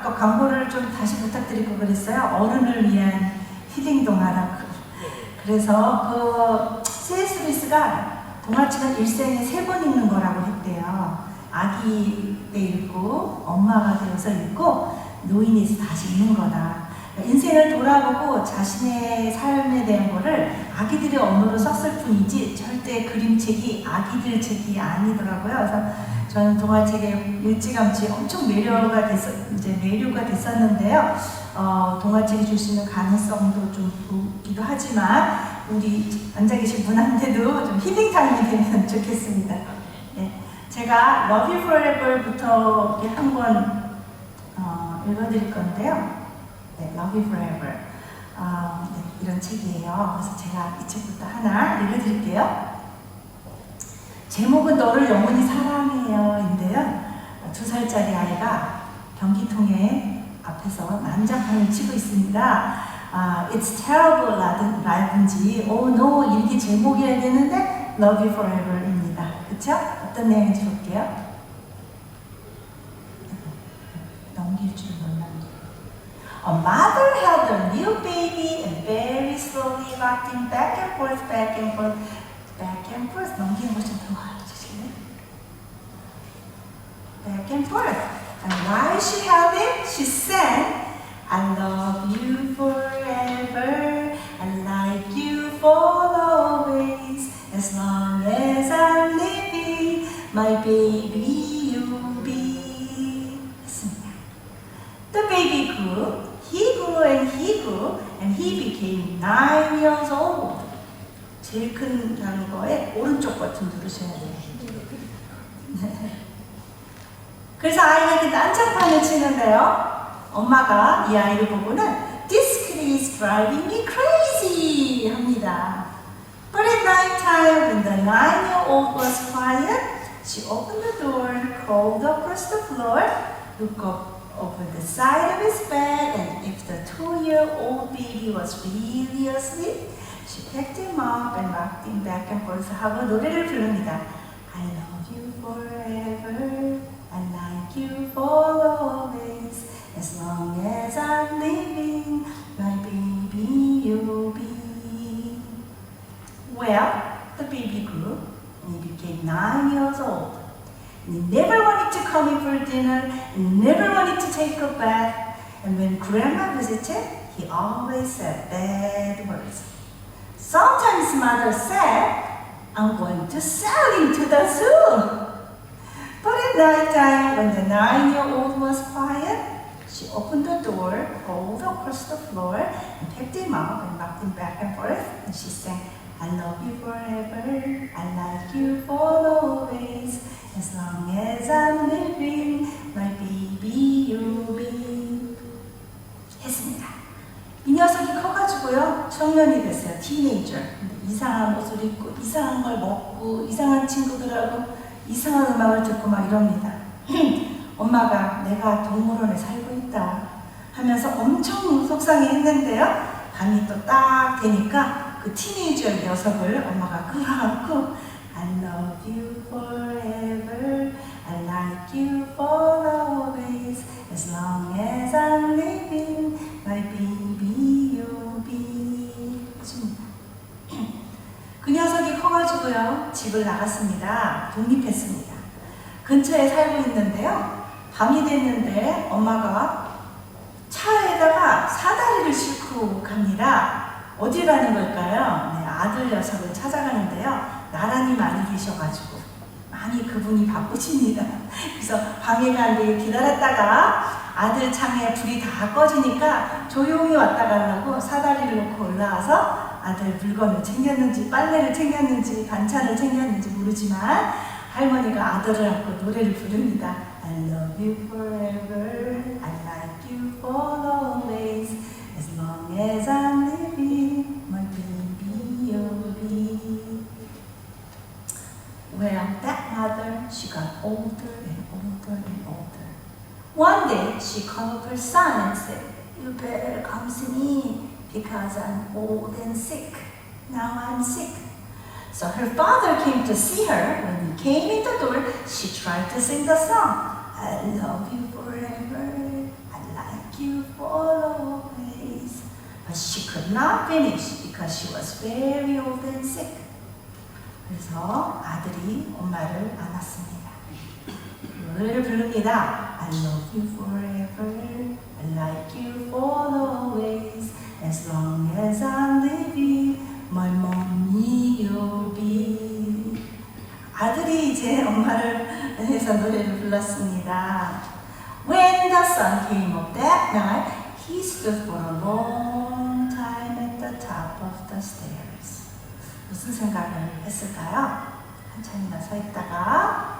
아까 광고를 좀 다시 부탁드리고 그랬어요. 어른을 위한 힐링 동화라고. 그래서 C.S. 루이스가 동화책은 일생에 3번 읽는 거라고 했대요. 아기 때 읽고, 엄마가 되어서 읽고, 노인에서 다시 읽는 거다. 인생을 돌아보고 자신의 삶에 대한 거를 아기들의 언어로 썼을 뿐이지 절대 그림책이 아기들 책이 아니더라고요. 그래서 저는 동화책에 일찌감치 엄청 매료가 됐었는데요. 동화책이 줄 수 있는 가능성도 좀 보기도 하지만 우리 앉아 계신 분한테도 좀 힐링 타임이 되면 좋겠습니다. 네. 제가 Love You Forever부터 한권 읽어드릴 건데요. 네, Love You Forever. 네, 이런 책이에요. 그래서 제가 이 책부터 하나 읽어드릴게요. 제목은 너를 영원히 사랑해요 인데요. 2살짜리 아이가 변기통에 앞에서 난장판을 치고 있습니다. It's terrible 라든지 Oh no 이렇게 제목이어야 되는데 Love You Forever입니다. 그쵸? 어떤 내용인지 볼게요. 넘길 줄 몰랐네. A mother held a new baby and very slowly rocked him back and forth, back and forth, back and forth. 넘기는 거 좀 도와주실래요? Back and forth. And while she held it, she sang, I love you forever, I like you for always, as long as I'm living, my baby you'll be. 했습니다. The baby grew. He grew and he grew and he became 9 years old. 제일 큰 단어에 오른쪽 버튼 누르셔야 돼요. 그래서 아이가 이렇게 난장판을 치는데요. 엄마가 이 아이를 보고는 This kid is driving me crazy 합니다. But at night time when the 9-year-old was quiet, she opened the door, crawled across the floor, looked up over the side of his bed, and if the 2-year-old baby was really asleep, she picked him up and rocked him back and forth 하고 노래를 부릅니다. I love you forever, I like you for always, as long as I'm living, my baby you'll be. Well, the baby grew and he became 9 years old. He never wanted to come in for dinner, and never wanted to take a bath, and when Grandma visited, he always said bad words. Sometimes Mother said, I'm going to sell him to the zoo. But at night time, when the 9-year-old was quiet, she opened the door, rolled across the floor, and picked him up and rocked him back and forth, and she sang, I love you forever, I like you for always, as long as I'm living, my baby you'll be. 했습니다. 이 녀석이 커가지고요, 청년이 됐어요. 티네이저. 이상한 옷을 입고, 이상한 걸 먹고, 이상한 친구들하고, 이상한 음악을 듣고 막 이럽니다. 엄마가 내가 동물원에 살고 있다 하면서 엄청 속상해 했는데요. 밤이 또 딱 되니까 그 티네이저 녀석을 엄마가 끌어안고 I love you forever, I like you for always, as long as I'm living, my baby you'll be. 그 녀석이 커가지고요, 집을 나갔습니다. 독립했습니다. 근처에 살고 있는데요. 밤이 됐는데 엄마가 차에다가 사다리를 싣고 갑니다. 어디 가는 걸까요? 네, 아들 녀석을 찾아가는데요. 나란히 많이 계셔가지고 많이 그분이 바쁘십니다. 그래서 방해가 안 되게 기다렸다가 아들 창에 불이 다 꺼지니까 조용히 왔다 가려고 사다리를 놓고 올라와서 아들 물건을 챙겼는지 빨래를 챙겼는지 반찬을 챙겼는지 모르지만 할머니가 아들을 안고 노래를 부릅니다. I love you forever, I like you for always, as long as I'm living, my baby you'll be. Well, that mother, she got older and older and older. One day, she called her son and said, you better come see me because I'm old and sick. Now I'm sick. So her father came to see her. When he came in the door, she tried to sing the song. I love you forever, I not finish because she was very old and sick. 그래서 아들이 엄마를 안았습니다. 노래를 부릅니다. I love you forever, I like you for always, as long as I'm living, my mommy you'll be. 아들이 이제 엄마를 해서 노래를 불렀습니다. When the sun came up that night, he stood for a long time at the top of the stairs. 무슨 생각을 했을까요? 한참이나 서 있다가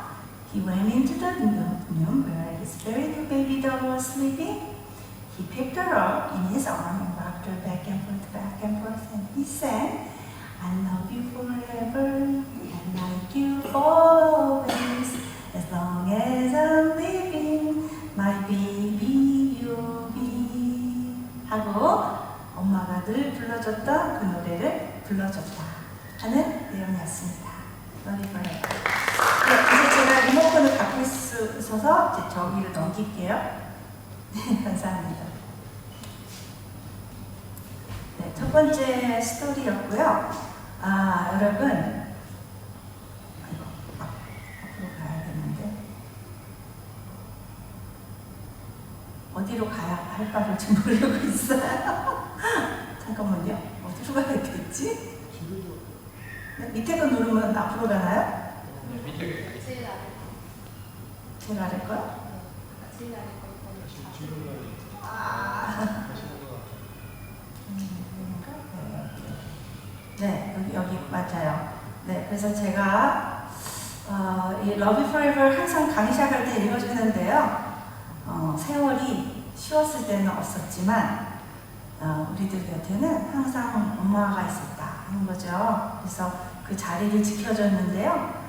He went into the room where his very new baby doll was sleeping. He picked her up in his arm and rocked her back and forth, and he sang, I love you forever, and like you for always, as long as I'm living, my baby you'll be. 하고 엄마가 늘 불러줬던 그 노래를 불러줬다 하는 내용이었습니다. Love you forever. 네, 그래서 제가 리모컨을 갖고 있어서 이제 저기를 넘길게요. 네, 감사합니다. 네, 첫 번째 스토리였고요. 여러분, 앞으로 가야 되는데 어디로 가야 할까를 지금 모르고 있어요. 잠깐만요. 어디로 가야 되지? 네, 밑에 거 누르면 앞으로 가나요? 제일 아래. 제일 아래 거요? 제일 아래 거. 네, 여기 맞아요. 네, 그래서 제가 이 Love You Forever 항상 강의 시작할 때 읽어주는데요. 세월이 쉬웠을 때는 없었지만 우리들 곁에는 항상 엄마가 있었다 하는 거죠. 그래서 그 자리를 지켜줬는데요.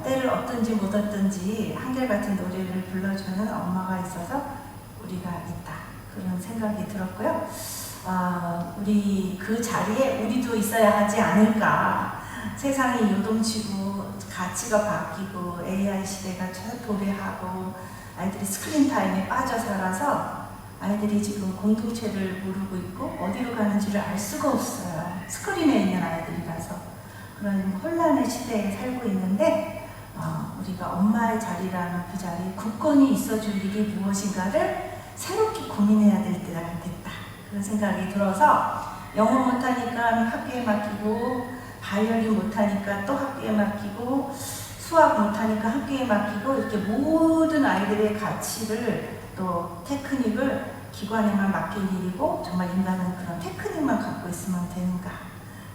때를 얻든지 못 얻든지 한결같은 노래를 불러주는 엄마가 있어서 우리가 있다. 그런 생각이 들었고요. 우리 그 자리에 우리도 있어야 하지 않을까. 세상이 요동치고 가치가 바뀌고 AI 시대가 도래하고 아이들이 스크린 타임에 빠져 살아서 아이들이 지금 공동체를 모르고 있고 어디로 가는지를 알 수가 없어요. 스크린에 있는 아이들이라서. 그런 혼란의 시대에 살고 있는데 우리가 엄마의 자리라는 그 자리에 굳건히 있어줄 일이 무엇인가를 새롭게 고민해야 될 때가 됐다. 그런 생각이 들어서 영어 못하니까 학교에 맡기고 바이올린 못하니까 또 학교에 맡기고 수학 못하니까 학교에 맡기고 이렇게 모든 아이들의 가치를 또 테크닉을 기관에만 맡길 일이고 정말 인간은 그런 테크닉만 갖고 있으면 되는가.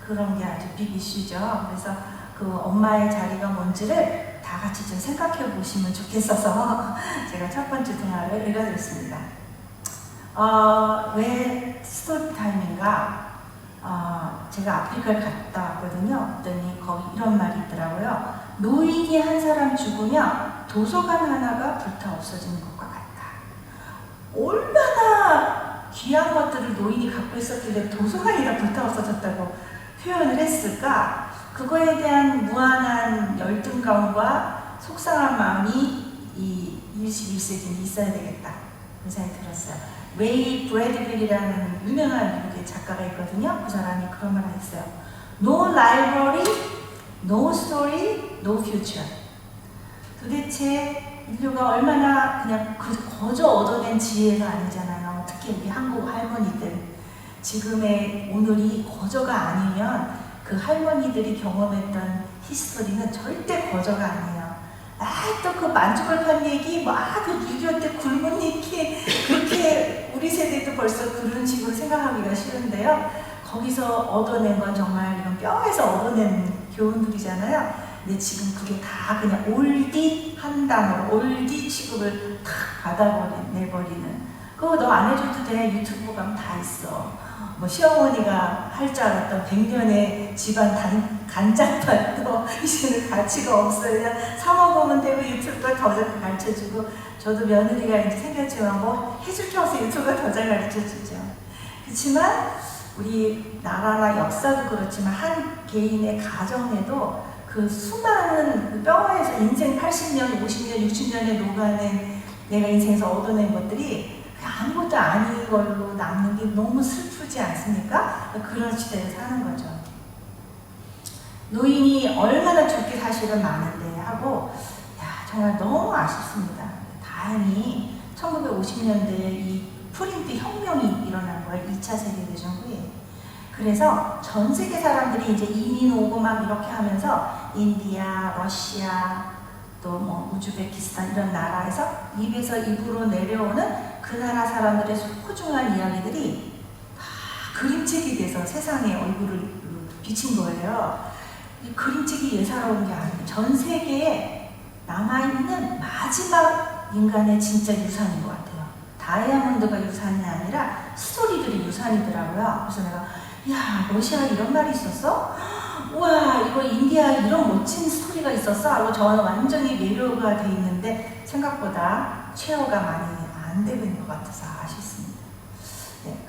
그런 게 아주 빅 이슈죠. 그래서 그 엄마의 자리가 뭔지를 다 같이 좀 생각해 보시면 좋겠어서 제가 첫 번째 동화를 읽어드렸습니다. 왜 스토리 타임인가? 제가 아프리카를 갔다 왔거든요. 그랬더니 거기 이런 말이 있더라고요. 노인이 한 사람 죽으면 도서관 하나가 불타 없어지는 것과 같다. 얼마나 귀한 것들을 노인이 갖고 있었길래 도서관이 다 불타 없어졌다고 표현을 했을까? 그거에 대한 무한한 열등감과 속상한 마음이 이 21세기는 있어야 되겠다. 그런 생각이 들었어요. 레이 브래드빌이라는 유명한 미국의 작가가 있거든요. 그 사람이 그런 말을 했어요. No library, no story, no future. 도대체 인류가 얼마나 그냥 거저 얻어낸 지혜가 아니잖아요. 특히 우리 한국 할머니들. 지금의 오늘이 거저가 아니면 그 할머니들이 경험했던 히스토리는 절대 거저가 아니에요. 또 그 만주벌판 얘기, 그 6.25 때 굶은 얘기, 그렇게 우리 세대도 벌써 그런 식으로 생각하기가 쉬운데요. 거기서 얻어낸 건 정말 이런 뼈에서 얻어낸 교훈들이잖아요. 근데 지금 그게 다 그냥 올디 한 단어로 올디 취급을 탁 받아내버리는. 그거 너 안 해줘도 돼. 유튜브 가면 다 있어. 뭐 시어머니가 할 줄 알았던 100년의 집안 간장밥도 이제는 가치가 없어요. 그냥 사 먹으면 되고 유튜브가 더 잘 가르쳐주고 저도 며느리가 이제 생겼지만 뭐 해줄 게 없어 유튜브가 더 잘 가르쳐주죠. 그렇지만 우리 나라나 역사도 그렇지만 한 개인의 가정에도 그 수많은 그 뼈에서 인생 80년, 50년, 60년에 녹아낸 내가 인생에서 얻어낸 것들이 아무것도 아닌 걸로 남는 게 너무 슬프지 않습니까? 그런 시대에 사는 거죠. 노인이 얼마나 좋게 사실은 많은데 하고, 야, 정말 너무 아쉽습니다. 다행히 1950년대에 이 프린트 혁명이 일어난 거예요. 2차 세계대전 후에. 그래서 전 세계 사람들이 이제 이민 오고 막 이렇게 하면서 인디아, 러시아, 또 뭐 우즈베키스탄 이런 나라에서 입에서 입으로 내려오는 그 나라 사람들의 소중한 이야기들이 다 그림책이 돼서 세상에 얼굴을 비친 거예요. 이 그림책이 예사로운 게 아니에요. 전 세계에 남아있는 마지막 인간의 진짜 유산인 것 같아요. 다이아몬드가 유산이 아니라 스토리들이 유산이더라고요. 그래서 내가 야, 러시아에 이런 말이 있었어? 우와, 이거 인디아에 이런 멋진 스토리가 있었어? 하고 저는 완전히 매료가 돼 있는데 생각보다 체어가 많이 안 되고 있는 것 같아서 아쉽습니다. 네,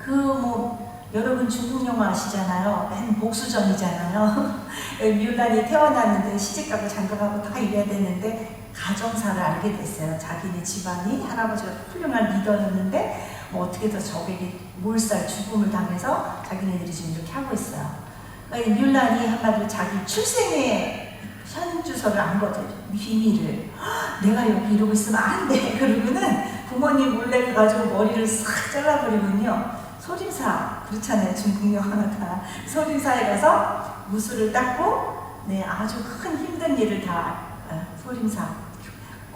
여러분 중국 영화 아시잖아요. 맨 복수전이잖아요. 뮬란이 태어났는데 시집가고 장가가고 다 이래야 되는데 가정사를 알게 됐어요. 자기네 집안이 할아버지가 훌륭한 리더였는데 뭐 어떻게 더 적에게 몰살 죽음을 당해서 자기네들이 지금 이렇게 하고 있어요. 그러니까 뮬란이 한마디로 자기 출생의 현주소를 안 거죠. 비밀을. 내가 여기 이러고 있으면 안 돼. 그러고는 부모님 몰래 가가지고 머리를 싹 잘라버리군요. 소림사, 그렇잖아요. 중국 영화가. 소림사에 가서 무술을 닦고, 네, 아주 큰 힘든 일을 다, 소림사,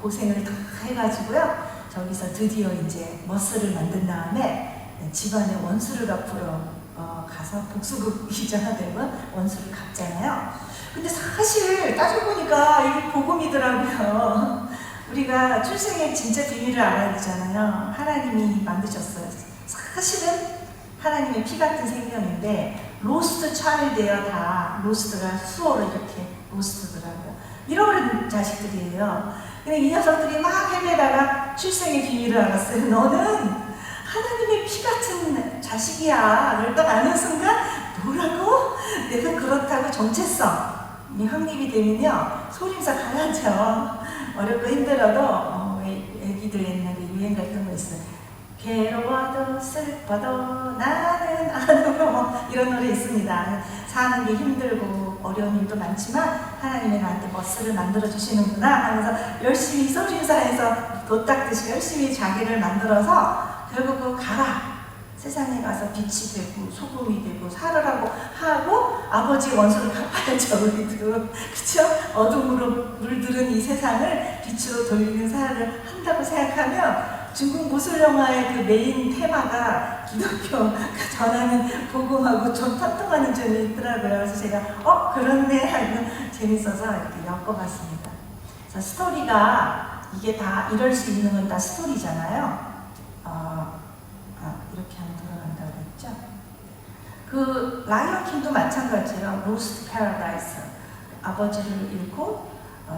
고생을 다 해가지고요. 저기서 드디어 이제 머슬을 만든 다음에 집안의 원수를 갚으러 가서 복수극이잖아 되면 원수를 갚잖아요. 근데 사실 따지고 보니까 이게 복음이더라고요. 우리가 출생의 진짜 비밀을 알아야 되잖아요. 하나님이 만드셨어요. 사실은 하나님의 피 같은 생명인데 로스트 차일드예요. 다 로스트가 수어로 이렇게 로스트더라고요. 잃어버린 자식들이에요. 근데 이 녀석들이 막 헤매다가 출생의 비밀을 알았어요. 너는 하나님의 피 같은 자식이야. 그걸 딱 아는 순간 뭐라고? 내가 그렇다고 정체성이 확립이 되면요. 소림사 가야죠. 어렵고 힘들어도 애기들 옛날에 유행 같은 거 있어요. 괴로워도 슬퍼도 나는 아는 뭐 이런 노래 있습니다. 사는 게 힘들고 어려운 일도 많지만 하나님이 나한테 멋스를 만들어 주시는구나 하면서 열심히 소림사에서 도 닦듯이 열심히 자기를 만들어서 결국 가라. 세상에 가서 빛이 되고 소금이 되고 살으라고 하고 아버지의 원수를 갚아야죠. 우리도. 그쵸? 어둠으로 물들은 이 세상을 빛으로 돌리는 사역을 한다고 생각하면 중국 무술 영화의 그 메인 테마가 기독교 전하는 복음하고 좀 통통하는 점이 있더라고요. 그래서 제가 그렇네 하고 재밌어서 이렇게 엮어봤습니다. 그래서 스토리가 이게 다 이럴 수 있는 건 다 스토리잖아요. 이렇게 하면 돌아간다고 그랬죠. 그 라이언 킹도 마찬가지예요. 로스트 패러다이스. 아버지를 잃고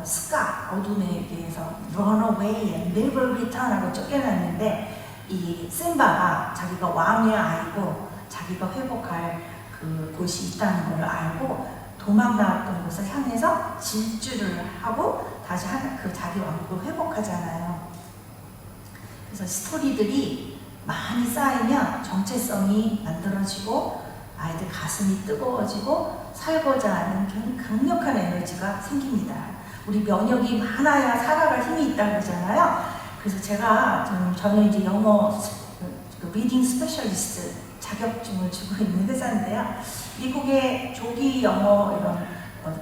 스카 어둠에 의해서 run away and never return 하고 쫓겨났는데 이 심바가 자기가 왕의 아이고 자기가 회복할 그 곳이 있다는 걸 알고 도망나왔던 곳을 향해서 질주를 하고 다시 그 자기 왕국을 회복하잖아요. 그래서 스토리들이 많이 쌓이면 정체성이 만들어지고 아이들 가슴이 뜨거워지고 살고자 하는 강력한 에너지가 생깁니다. 우리 면역이 많아야 살아갈 힘이 있다고 그러잖아요. 그래서 저는 이제 영어 리딩 스페셜리스트 자격증을 주고 있는 회사인데요. 미국의 조기 영어 이런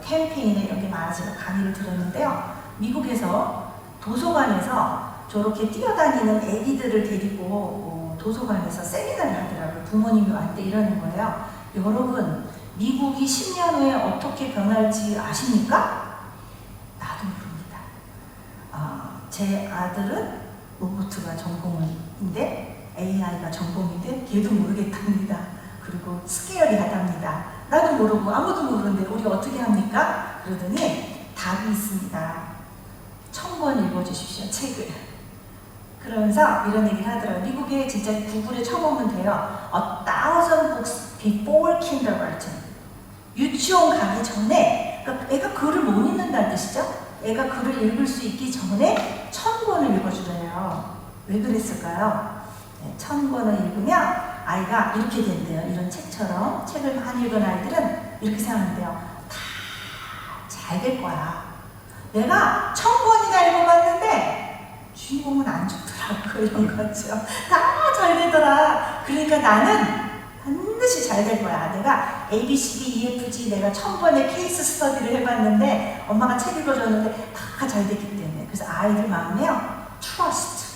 캠페인에 이런 게 많아지고 강의를 들었는데요. 미국에서 도서관에서 저렇게 뛰어다니는 아기들을 데리고 도서관에서 세미나를 하더라고요. 부모님이 왔대 이러는 거예요. 여러분, 미국이 10년 후에 어떻게 변할지 아십니까? 나도 모릅니다. 제 아들은 로보트가 전공인데 AI가 전공인데 걔도 모르겠답니다. 그리고 스케어리하답니다. 나도 모르고 아무도 모르는데 우리 어떻게 합니까? 그러더니 답이 있습니다. 1000권 읽어주십시오, 책을. 그러면서 이런 얘기를 하더라고요. 미국에 진짜 구글에 쳐보면 돼요. 1000 books before kindergarten. 유치원 가기 전에, 그러니까 애가 글을 못 읽는다는 뜻이죠. 애가 글을 읽을 수 있기 전에 1000권을 읽어주래요. 왜 그랬을까요? 1000권을 읽으면 아이가 이렇게 된대요. 이런 책처럼 책을 많이 읽은 아이들은 이렇게 생각한대요. 다 잘 될 거야. 내가 1000권이나 읽어봤는데 주인공은 안 죽더라고. 이런 거죠. 다 잘 되더라. 그러니까 나는 반드시 잘 될 거야. 내가 A, B, C, D, E, F, G 내가 1000번의 케이스 스터디를 해봤는데 엄마가 책 읽어줬는데 다 잘 됐기 때문에. 그래서 아이들 마음에요. 트러스트.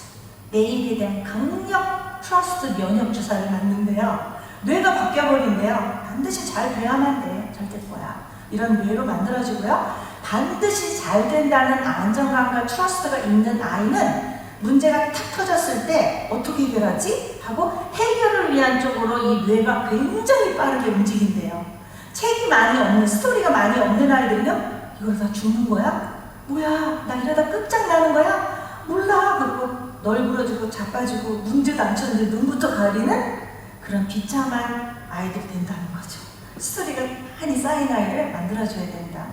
내일에 대한 강력 트러스트 면역 주사를 맞는데요. 뇌가 바뀌어버린대요. 반드시 잘 돼야만 돼. 잘 될 거야. 이런 뇌로 만들어지고요. 반드시 잘 된다는 안정감과 트러스트가 있는 아이는 문제가 탁 터졌을 때 어떻게 해결하지? 하고 해결을 위한 쪽으로 이 뇌가 굉장히 빠르게 움직인대요. 책이 많이 없는, 스토리가 많이 없는 아이들은요, 이걸 다 죽는 거야? 뭐야, 나 이러다 끝장나는 거야? 몰라. 그리고 널브러지고 자빠지고 문제도 안 쳤는데 눈부터 가리는 그런 비참한 아이들이 된다는 거죠. 스토리가 많이 쌓인 아이를 만들어줘야 된다.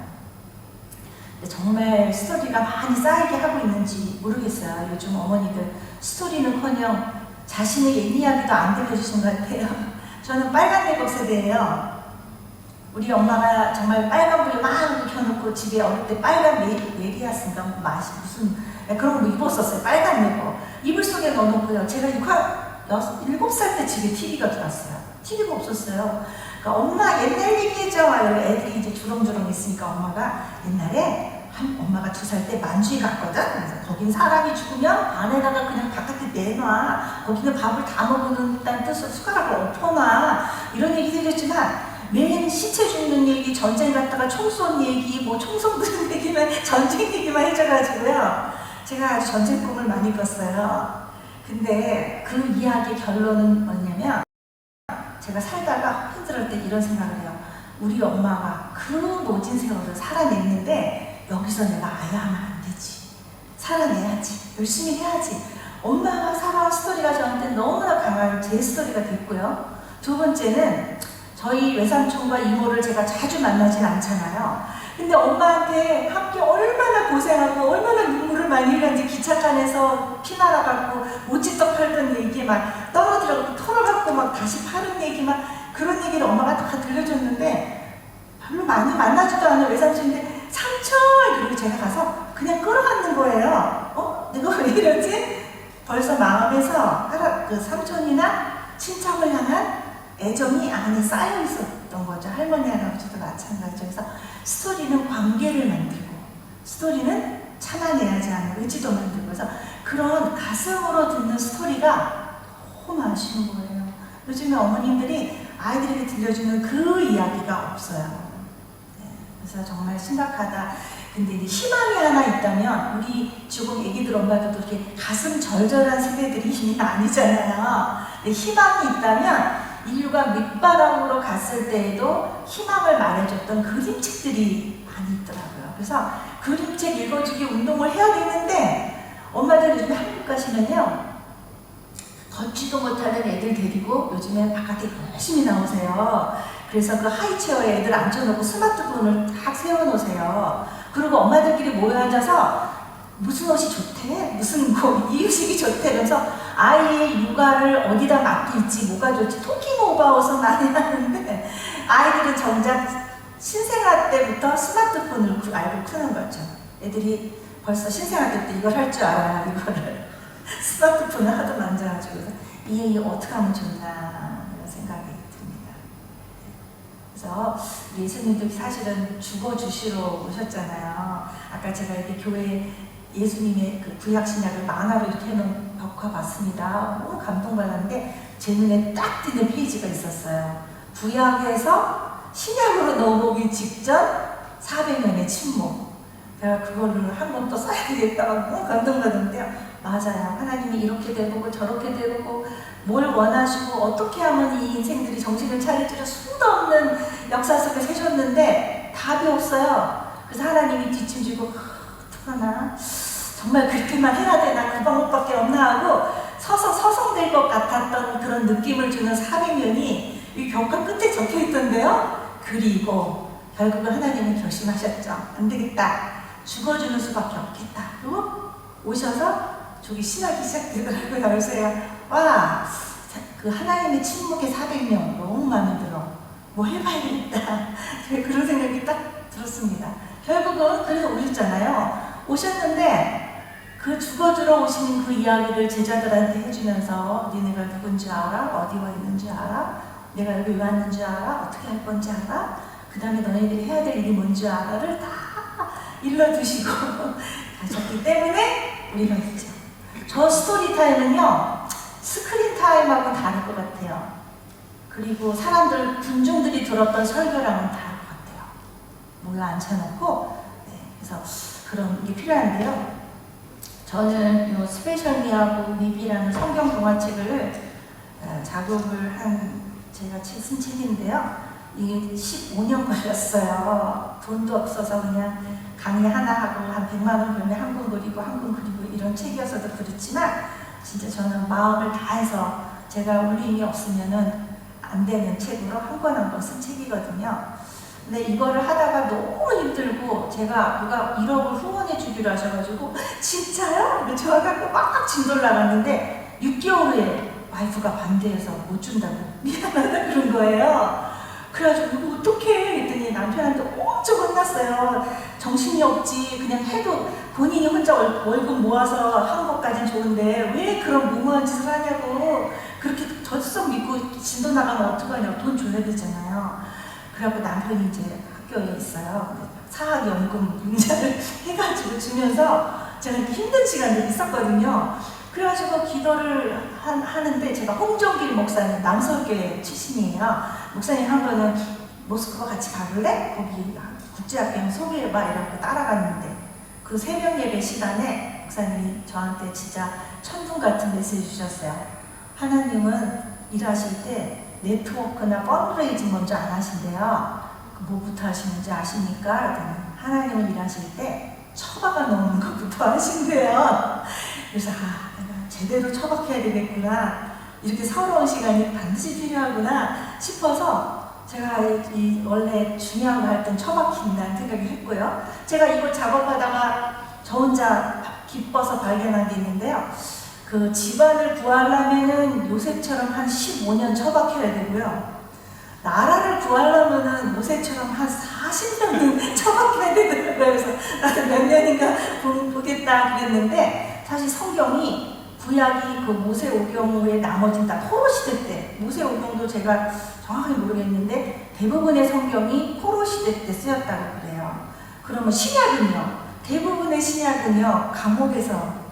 정말 스토리가 많이 쌓이게 하고 있는지 모르겠어요. 요즘 어머니들 스토리는커녕 자신의 옛 이야기도 안 들려주신 것 같아요. 저는 빨간 내복 세대예요. 우리 엄마가 정말 빨간불 막 켜놓고 집에 어릴 때 빨간 메리아스인가 무슨 그런 거 입었었어요. 빨간 내복 이불 속에 넣어놓고요. 제가 7살 때 집에 TV가 들어왔어요. TV가 없었어요. 그러니까 엄마 옛날 얘기해줘. 애들이 이제 주렁주렁 있으니까 엄마가 옛날에 엄마가 2살 때 만주에 갔거든. 그래서 거긴 사람이 죽으면 안에다가 그냥 바깥에 내놔. 거기는 밥을 다 먹는다는 뜻으로 숟가락을 엎어놔. 이런 얘기 들렸지만 맨 시체 죽는 얘기, 전쟁 갔다가 총 쏜 얘기, 뭐 총성 드는 얘기만, 전쟁 얘기만 해줘가지고요. 제가 아주 전쟁 꿈을 많이 꿨어요. 근데 그 이야기 결론은 뭐냐면 제가 살다가 힘들을 때 이런 생각을 해요. 우리 엄마가 그 모진 세월을 살아냈는데 여기서 내가 아야하면 안 되지. 살아내야지. 열심히 해야지. 엄마가 살아온 스토리가 저한테 너무나 강한 제 스토리가 됐고요. 두 번째는 저희 외삼촌과 이모를 제가 자주 만나진 않잖아요. 근데 엄마한테 함께 얼마나 고생하고 얼마나 눈물을 많이 흘렸는지 기차칸에서 피 날아갖고 모찌떡 팔던 얘기 막 떨어뜨려갖고 털어갖고 막 다시 파는 얘기 막 그런 얘기를 엄마가 다 들려줬는데 별로 많이 만나지도 않은 외삼촌인데 삼촌! 그리고 제가 가서 그냥 끌어안는 거예요. 내가 왜 이러지? 벌써 마음에서 그 삼촌이나 친척을 향한 애정이 안에 쌓여 있었던 거죠. 할머니, 할아버지도 마찬가지죠. 그래서 스토리는 관계를 만들고, 스토리는 참아내야지 하는 의지도 만들고, 그래서 그런 가슴으로 듣는 스토리가 너무 아쉬운 거예요. 요즘에 어머님들이 아이들에게 들려주는 그 이야기가 없어요. 그래서 정말 심각하다. 근데 이제 희망이 하나 있다면, 우리 지금 애기들 엄마들도 이렇게 가슴 절절한 세대들이 아니잖아요. 근데 희망이 있다면, 인류가 밑바닥으로 갔을 때에도 희망을 말해줬던 그림책들이 많이 있더라고요. 그래서 그림책 읽어주기 운동을 해야 되는데 엄마들 요즘에 한국 가시면요. 걷지도 못하는 애들 데리고 요즘에 바깥에 열심히 나오세요. 그래서 그 하이체어에 애들 앉혀놓고 스마트폰을 딱 세워놓으세요. 그리고 엄마들끼리 모여 앉아서 무슨 옷이 좋대? 무슨 이유식이 좋대? 그래서 아이의 육아를 어디다 맡길지 뭐가 좋지 토킹 오버아웃을 많이 하는데 아이들은 정작 신생아 때부터 스마트폰을 알고 크는 거죠. 애들이 벌써 신생아 때부터 이걸 할 줄 알아요. 이거를 스마트폰을 하도 만져가지고 이 어떻게 하면 좋나 이런 생각이 듭니다. 그래서 예수님도 사실은 죽어주시러 오셨잖아요. 아까 제가 이렇게 교회 예수님의 그 구약신약을 만화로 이렇게 해놓은 벽화 봤습니다. 너무 감동받았는데 제 눈에 딱 띄는 페이지가 있었어요. 구약에서 신약으로 넘어오기 직전 400년의 침묵. 제가 그거를 한 번 또 써야 되겠다고 너무 감동받았는데요. 맞아요. 하나님이 이렇게 되고 저렇게 되고 뭘 원하시고 어떻게 하면 이 인생들이 정신을 차릴지를 수도 없는 역사 속에 세셨는데 답이 없어요. 그래서 하나님이 뒷짐지고 어떡하나 정말 그렇게만 해야 되나 그 방법밖에 없나 하고 서서 서성될 것 같았던 그런 느낌을 주는 400년이 이 벽화 끝에 적혀 있던데요. 그리고 결국은 하나님은 결심하셨죠. 안 되겠다. 죽어주는 수밖에 없겠다. 그리고 오셔서 저기 신학이 시작되더라고요. 그래서 와, 그 하나님의 침묵의 400명 너무 마음에 들어. 뭐 해봐야겠다. 그런 생각이 딱 들었습니다. 결국은 그래서 오셨잖아요. 오셨는데 그 죽어주러 오시는 그 이야기를 제자들한테 해주면서 니네가 누군지 알아? 어디 와 있는지 알아? 내가 여기 왜 왔는지 알아? 어떻게 할 건지 알아? 그 다음에 너희들이 해야 될 일이 뭔지 알아를 다 일러주시고 가셨기 때문에 우리가 있죠. 저 스토리 타임은요, 스크린 타임하고는 다를 것 같아요. 그리고 사람들, 군중들이 들었던 설교랑은 다를 것 같아요. 모여 앉혀놓고, 네, 그래서 그런 게 필요한데요. 저는 요 스페셜미하고 미비라는 성경 동화책을 작업을 한 제가 쓴 책인데요. 이게 15년 걸렸어요. 돈도 없어서 그냥 강의 하나 하고 한 100만 원 벌면 한 권 그리고 한 권 그리고 이런 책이어서도 그렇지만 진짜 저는 마음을 다해서 제가 울림이 없으면은 안 되는 책으로 한 권 한 권 쓴 책이거든요. 근데 이거를 하다가 너무 힘들고 제가 누가 1억을 후원해 주기로 하셔가지고 진짜요? 이렇게 저와갖고 막 진돌 나갔는데 6개월 후에 와이프가 반대해서 못 준다고 미안하다 그런 거예요. 그래가지고 이거 어떡해 했더니 남편한테 엄청 혼났어요. 정신이 없지, 그냥 해도 본인이 혼자 월급 모아서 하는 것까진 좋은데 왜 그런 무모한 짓을 하냐고. 그렇게 저주성 믿고 진도 나가면 어떡하냐고. 돈 줘야 되잖아요. 그래갖고 남편이 이제 학교에 있어요. 사학연금 융자를 해가지고 주면서 제가 힘든 시간들이 있었거든요. 그래가지고 기도를 하는데 제가 홍정길 목사님 남서교회 출신이에요. 목사님 한 번은 모스크바 같이 가볼래? 거기 국제학교 소개해봐 이러고 따라갔는데 그 새벽 예배 시간에 목사님이 저한테 진짜 천둥 같은 메시지 주셨어요. 하나님은 일하실 때 네트워크나 펀드레이징 먼저 안 하신대요. 뭐부터 하시는지 아십니까? 그랬더니 하나님은 일하실 때 처박아 놓는 것부터 하신대요. 그래서 내가 제대로 처박혀야 되겠구나. 이렇게 서러운 시간이 반드시 필요하구나 싶어서 제가 원래 중요한 거 할 땐 처박힌다는 생각을 했고요. 제가 이걸 작업하다가 저 혼자 기뻐서 발견한 게 있는데요. 그 집안을 구하려면은 요셉처럼 한 15년 처박혀야 되고요. 나라를 구하려면은 모세처럼 한 40년은 처박혀야 되더라고요. 그래서 나도 몇 년인가 보겠다 그랬는데 사실 성경이 구약이 그 모세 오경의 나머지는 다 포로 시대 때, 모세 오경도 제가 정확하게 모르겠는데 대부분의 성경이 포로 시대 때 쓰였다고 그래요. 그러면 신약은요? 대부분의 신약은요 감옥에서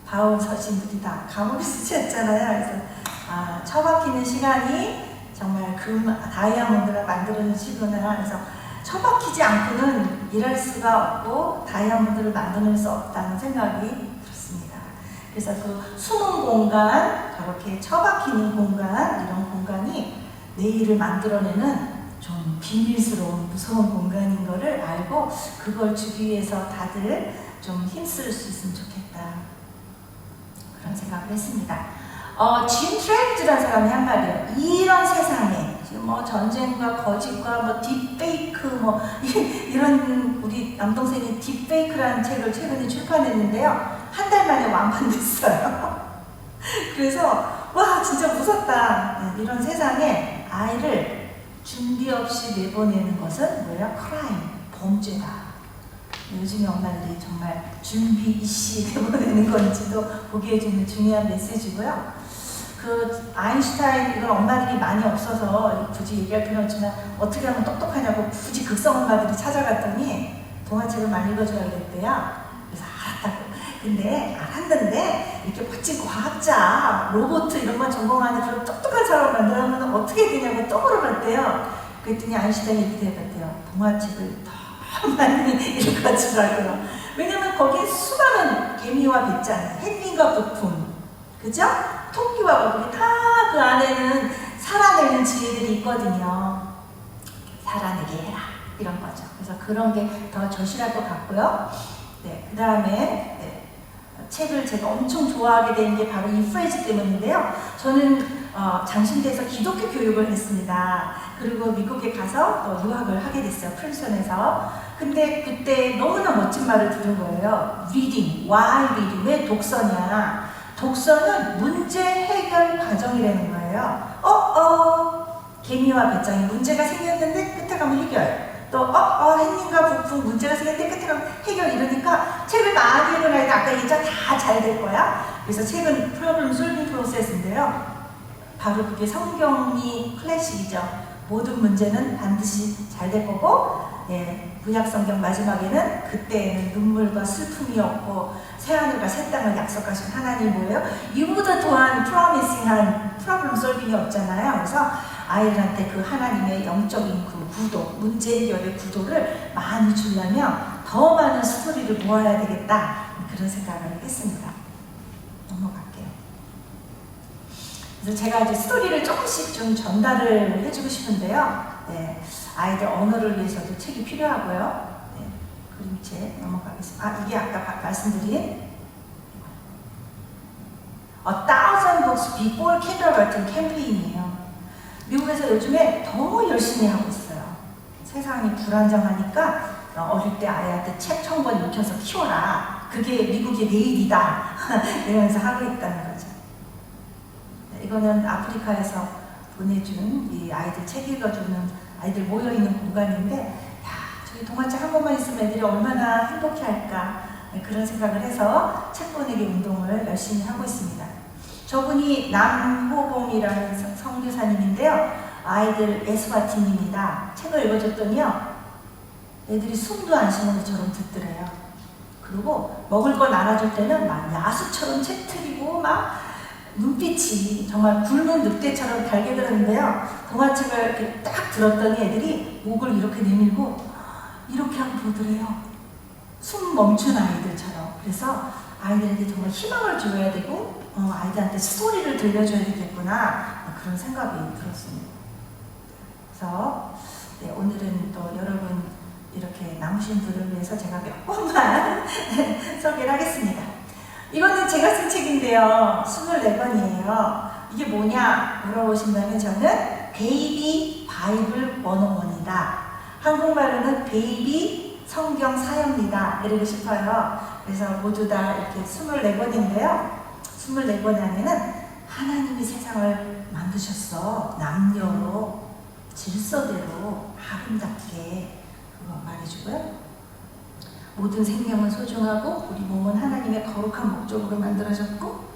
바울 서신들이 다 감옥에서 쓰였잖아요. 그래서 처박히는 시간이 정말 다이아몬드가 만들어지구나. 그래서 처박히지 않고는 일할 수가 없고 다이아몬드를 만들 수 없다는 생각이 들었습니다. 그래서 그 숨은 공간, 저렇게 처박히는 공간, 이런 공간이 내일을 만들어내는 좀 비밀스러운 무서운 공간인 거를 알고 그걸 주기 위해서 다들 좀 힘쓸 수 있으면 좋겠다. 그런 생각을 했습니다. 짐 트레이트라는 사람이 한 말이에요. 이런 세상에 지금 뭐 전쟁과 거짓과 뭐 딥페이크 뭐 이런 우리 남동생이 딥페이크라는 책을 최근에 출판했는데요. 한 달 만에 완판됐어요. 그래서 와 진짜 무섭다. 이런 세상에 아이를 준비 없이 내보내는 것은 뭐예요? 크라임, 범죄다. 요즘에 엄마들이 정말 준비 이씨 내보내는 건지도 보게 해주는 중요한 메시지고요. 그 아인슈타인 이건 엄마들이 많이 없어서 굳이 얘기할 필요는 없지만 어떻게 하면 똑똑하냐고 굳이 극성 엄마들이 찾아갔더니 동화책을 많이 읽어줘야겠대요. 그래서 알았다고. 근데 알았는데 이렇게 멋진 과학자, 로봇 이런 건 전공하는 그런 똑똑한 사람 만들면 어떻게 되냐고 또 물어봤대요. 그랬더니 아인슈타인이 이렇게 대답했대요. 동화책을 더 많이 읽어주라고요. 왜냐면 거기에 수많은 개미와 배짱, 햇님과 부품, 그죠? 토끼와 거북이 다 그 안에는 살아내는 지혜들이 있거든요. 살아내게 해라 이런 거죠. 그래서 그런 게 더 절실할 것 같고요. 네, 그 다음에 책을 제가 엄청 좋아하게 된 게 바로 이 프레즈 때문인데요. 저는 장신대에서 기독교 교육을 했습니다. 그리고 미국에 가서 또 유학을 하게 됐어요. 프린스턴에서. 근데 그때 너무나 멋진 말을 들은 거예요. reading, why reading? 왜 독서냐? 독서는 문제 해결 과정이라는 거예요. 개미와 배짱이 문제가 생겼는데 끝에 가면 해결. 또 햇님과 부푼 문제가 생겼는데 끝에 가면 해결. 이러니까 책을 많이 읽은 아이들 아까 얘기했잖아, 다 잘 될 거야. 그래서 책은 프로블럼 솔빙 프로세스인데요. 바로 그게 성경이 클래식이죠. 모든 문제는 반드시 잘 될 거고, 구약 성경 마지막에는 그때에는 눈물과 슬픔이 없고 새하늘과 새 땅을 약속하신 하나님 뭐예요? 이보다 또한 프로미싱한 프로블럼 솔빙이 없잖아요. 그래서 아이들한테 그 하나님의 영적인 그 구도, 문제 해결의 구도를 많이 주려면 더 많은 스토리를 모아야 되겠다, 그런 생각을 했습니다. 넘어갈게요. 그래서 제가 이제 스토리를 조금씩 좀 전달을 해주고 싶은데요. 아이들 언어를 위해서도 책이 필요하고요. 그림책 넘어가겠습니다. 이게 아까 말씀드린 A Thousand Books Before Kindergarten 캠페인이에요. 미국에서 요즘에 더 열심히 하고 있어요. 세상이 불안정하니까 어릴 때 아이한테 책 1000권 읽혀서 키워라. 그게 미국의 내일이다. 이러면서 하고 있다는 거죠. 이거는 아프리카에서 보내준 이 아이들 책 읽어주는 아이들 모여있는 공간인데, 저기 동화책 한 권만 있으면 애들이 얼마나 행복해 할까, 그런 생각을 해서 책 보내기 운동을 열심히 하고 있습니다. 저분이 남호봉이라는 선교사님인데요. 아이들 에스와티님입니다. 책을 읽어줬더니요, 애들이 숨도 안 쉬는 것처럼 듣더래요. 그리고 먹을 거 나눠줄 때는 막 야수처럼 책 틀리고 막 눈빛이 정말 굶은 늑대처럼 달게 들었는데요. 동화책을 이렇게 딱 들었더니 애들이 목을 이렇게 내밀고 이렇게 하고 보더래요. 숨 멈춘 아이들처럼. 그래서 아이들에게 정말 희망을 줘야 되고 아이들한테 스토리를 들려줘야 되겠구나, 그런 생각이 들었습니다. 그래서 오늘은 또 여러분 이렇게 남으신 분을 위해서 제가 몇 권만 소개를 하겠습니다. 이거는 제가 쓴 책인데요. 24권이에요. 이게 뭐냐 물어보신다면 저는 베이비 바이블 101이다. 한국말로는 베이비 성경 사역이다, 이러고 싶어요. 그래서 모두 다 이렇게 24권인데요. 24권 안에는 하나님이 세상을 만드셨어. 남녀로, 질서대로 아름답게 그거 말해주고요. 모든 생명은 소중하고 우리 몸은 하나님의 거룩한 목적으로 만들어졌고,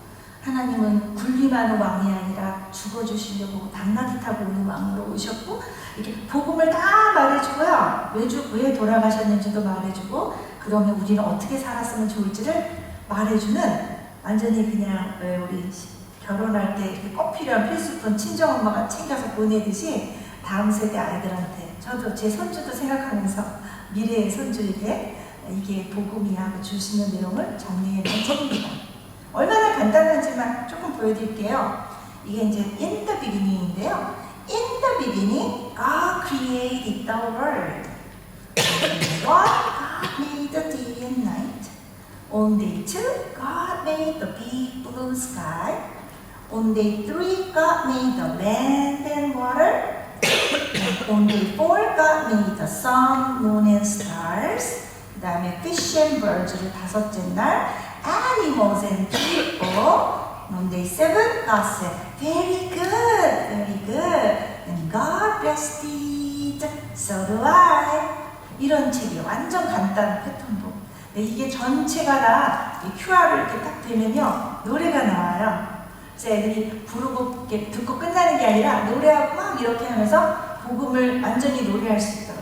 하나님은 군림하는 왕이 아니라 죽어주시려고 당나귀 타고 오는 왕으로 오셨고, 이렇게 복음을 다 말해주고요. 왜 돌아가셨는지도 말해주고, 그러면 우리는 어떻게 살았으면 좋을지를 말해주는, 완전히 그냥 왜 우리 결혼할 때 이렇게 꼭 필요한 필수품 친정엄마가 챙겨서 보내듯이 다음 세대 아이들한테, 저도 제 손주도 생각하면서 미래의 손주에게 이게 복음이야 하고 주시는 내용을 정리해 놓은 책입니다. 얼마나 간단한지만 조금 보여드릴게요. 이게 이제 In the beginning인데요. In the beginning, God created the world. One, God made the day and night. On day 2, God made the big blue sky. On day 3, God made the land and water. On day 4, God made the sun, moon and stars. 그 다음에 fish and birds를 다섯째 날, animals and people. On day 7, God said, very good, very good. And God rested, so do I. 이런 책이에요. 완전 간단한 패턴북. 이게 전체가 다 QR을 이렇게 딱 되면요, 노래가 나와요. 그래서 애들이 부르고 이렇게 듣고 끝나는 게 아니라 노래하고 막 이렇게 하면서 복음을 완전히 노래할 수 있도록.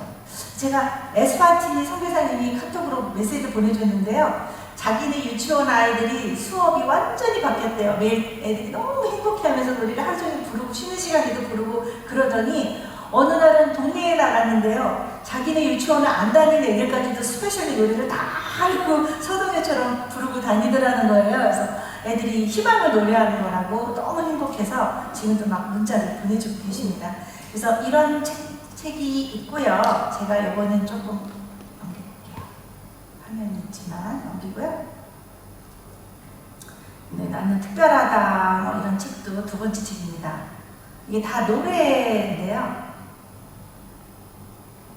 제가 에스파티 선교사님이 카톡으로 메시지 보내줬는데요. 자기네 유치원 아이들이 수업이 완전히 바뀌었대요. 매일 애들이 너무 행복해하면서 노래를 하루 종일 부르고 쉬는 시간에도 부르고 그러더니 어느 날은 동네에 나갔는데요. 자기네 유치원을 안 다니는 애들까지도 스페셜리 노래를 다 알고 서동요처럼 부르고 다니더라는 거예요. 그래서 애들이 희망을 노래하는 거라고 너무 행복해서 지금도 막 문자를 보내주고 계십니다. 그래서 이런 책이 있고요. 제가 이거는 조금 넘겨볼게요. 화면이 있지만 넘기고요. 네, 나는 특별하다, 뭐 이런 책도 두 번째 책입니다. 이게 다 노래인데요.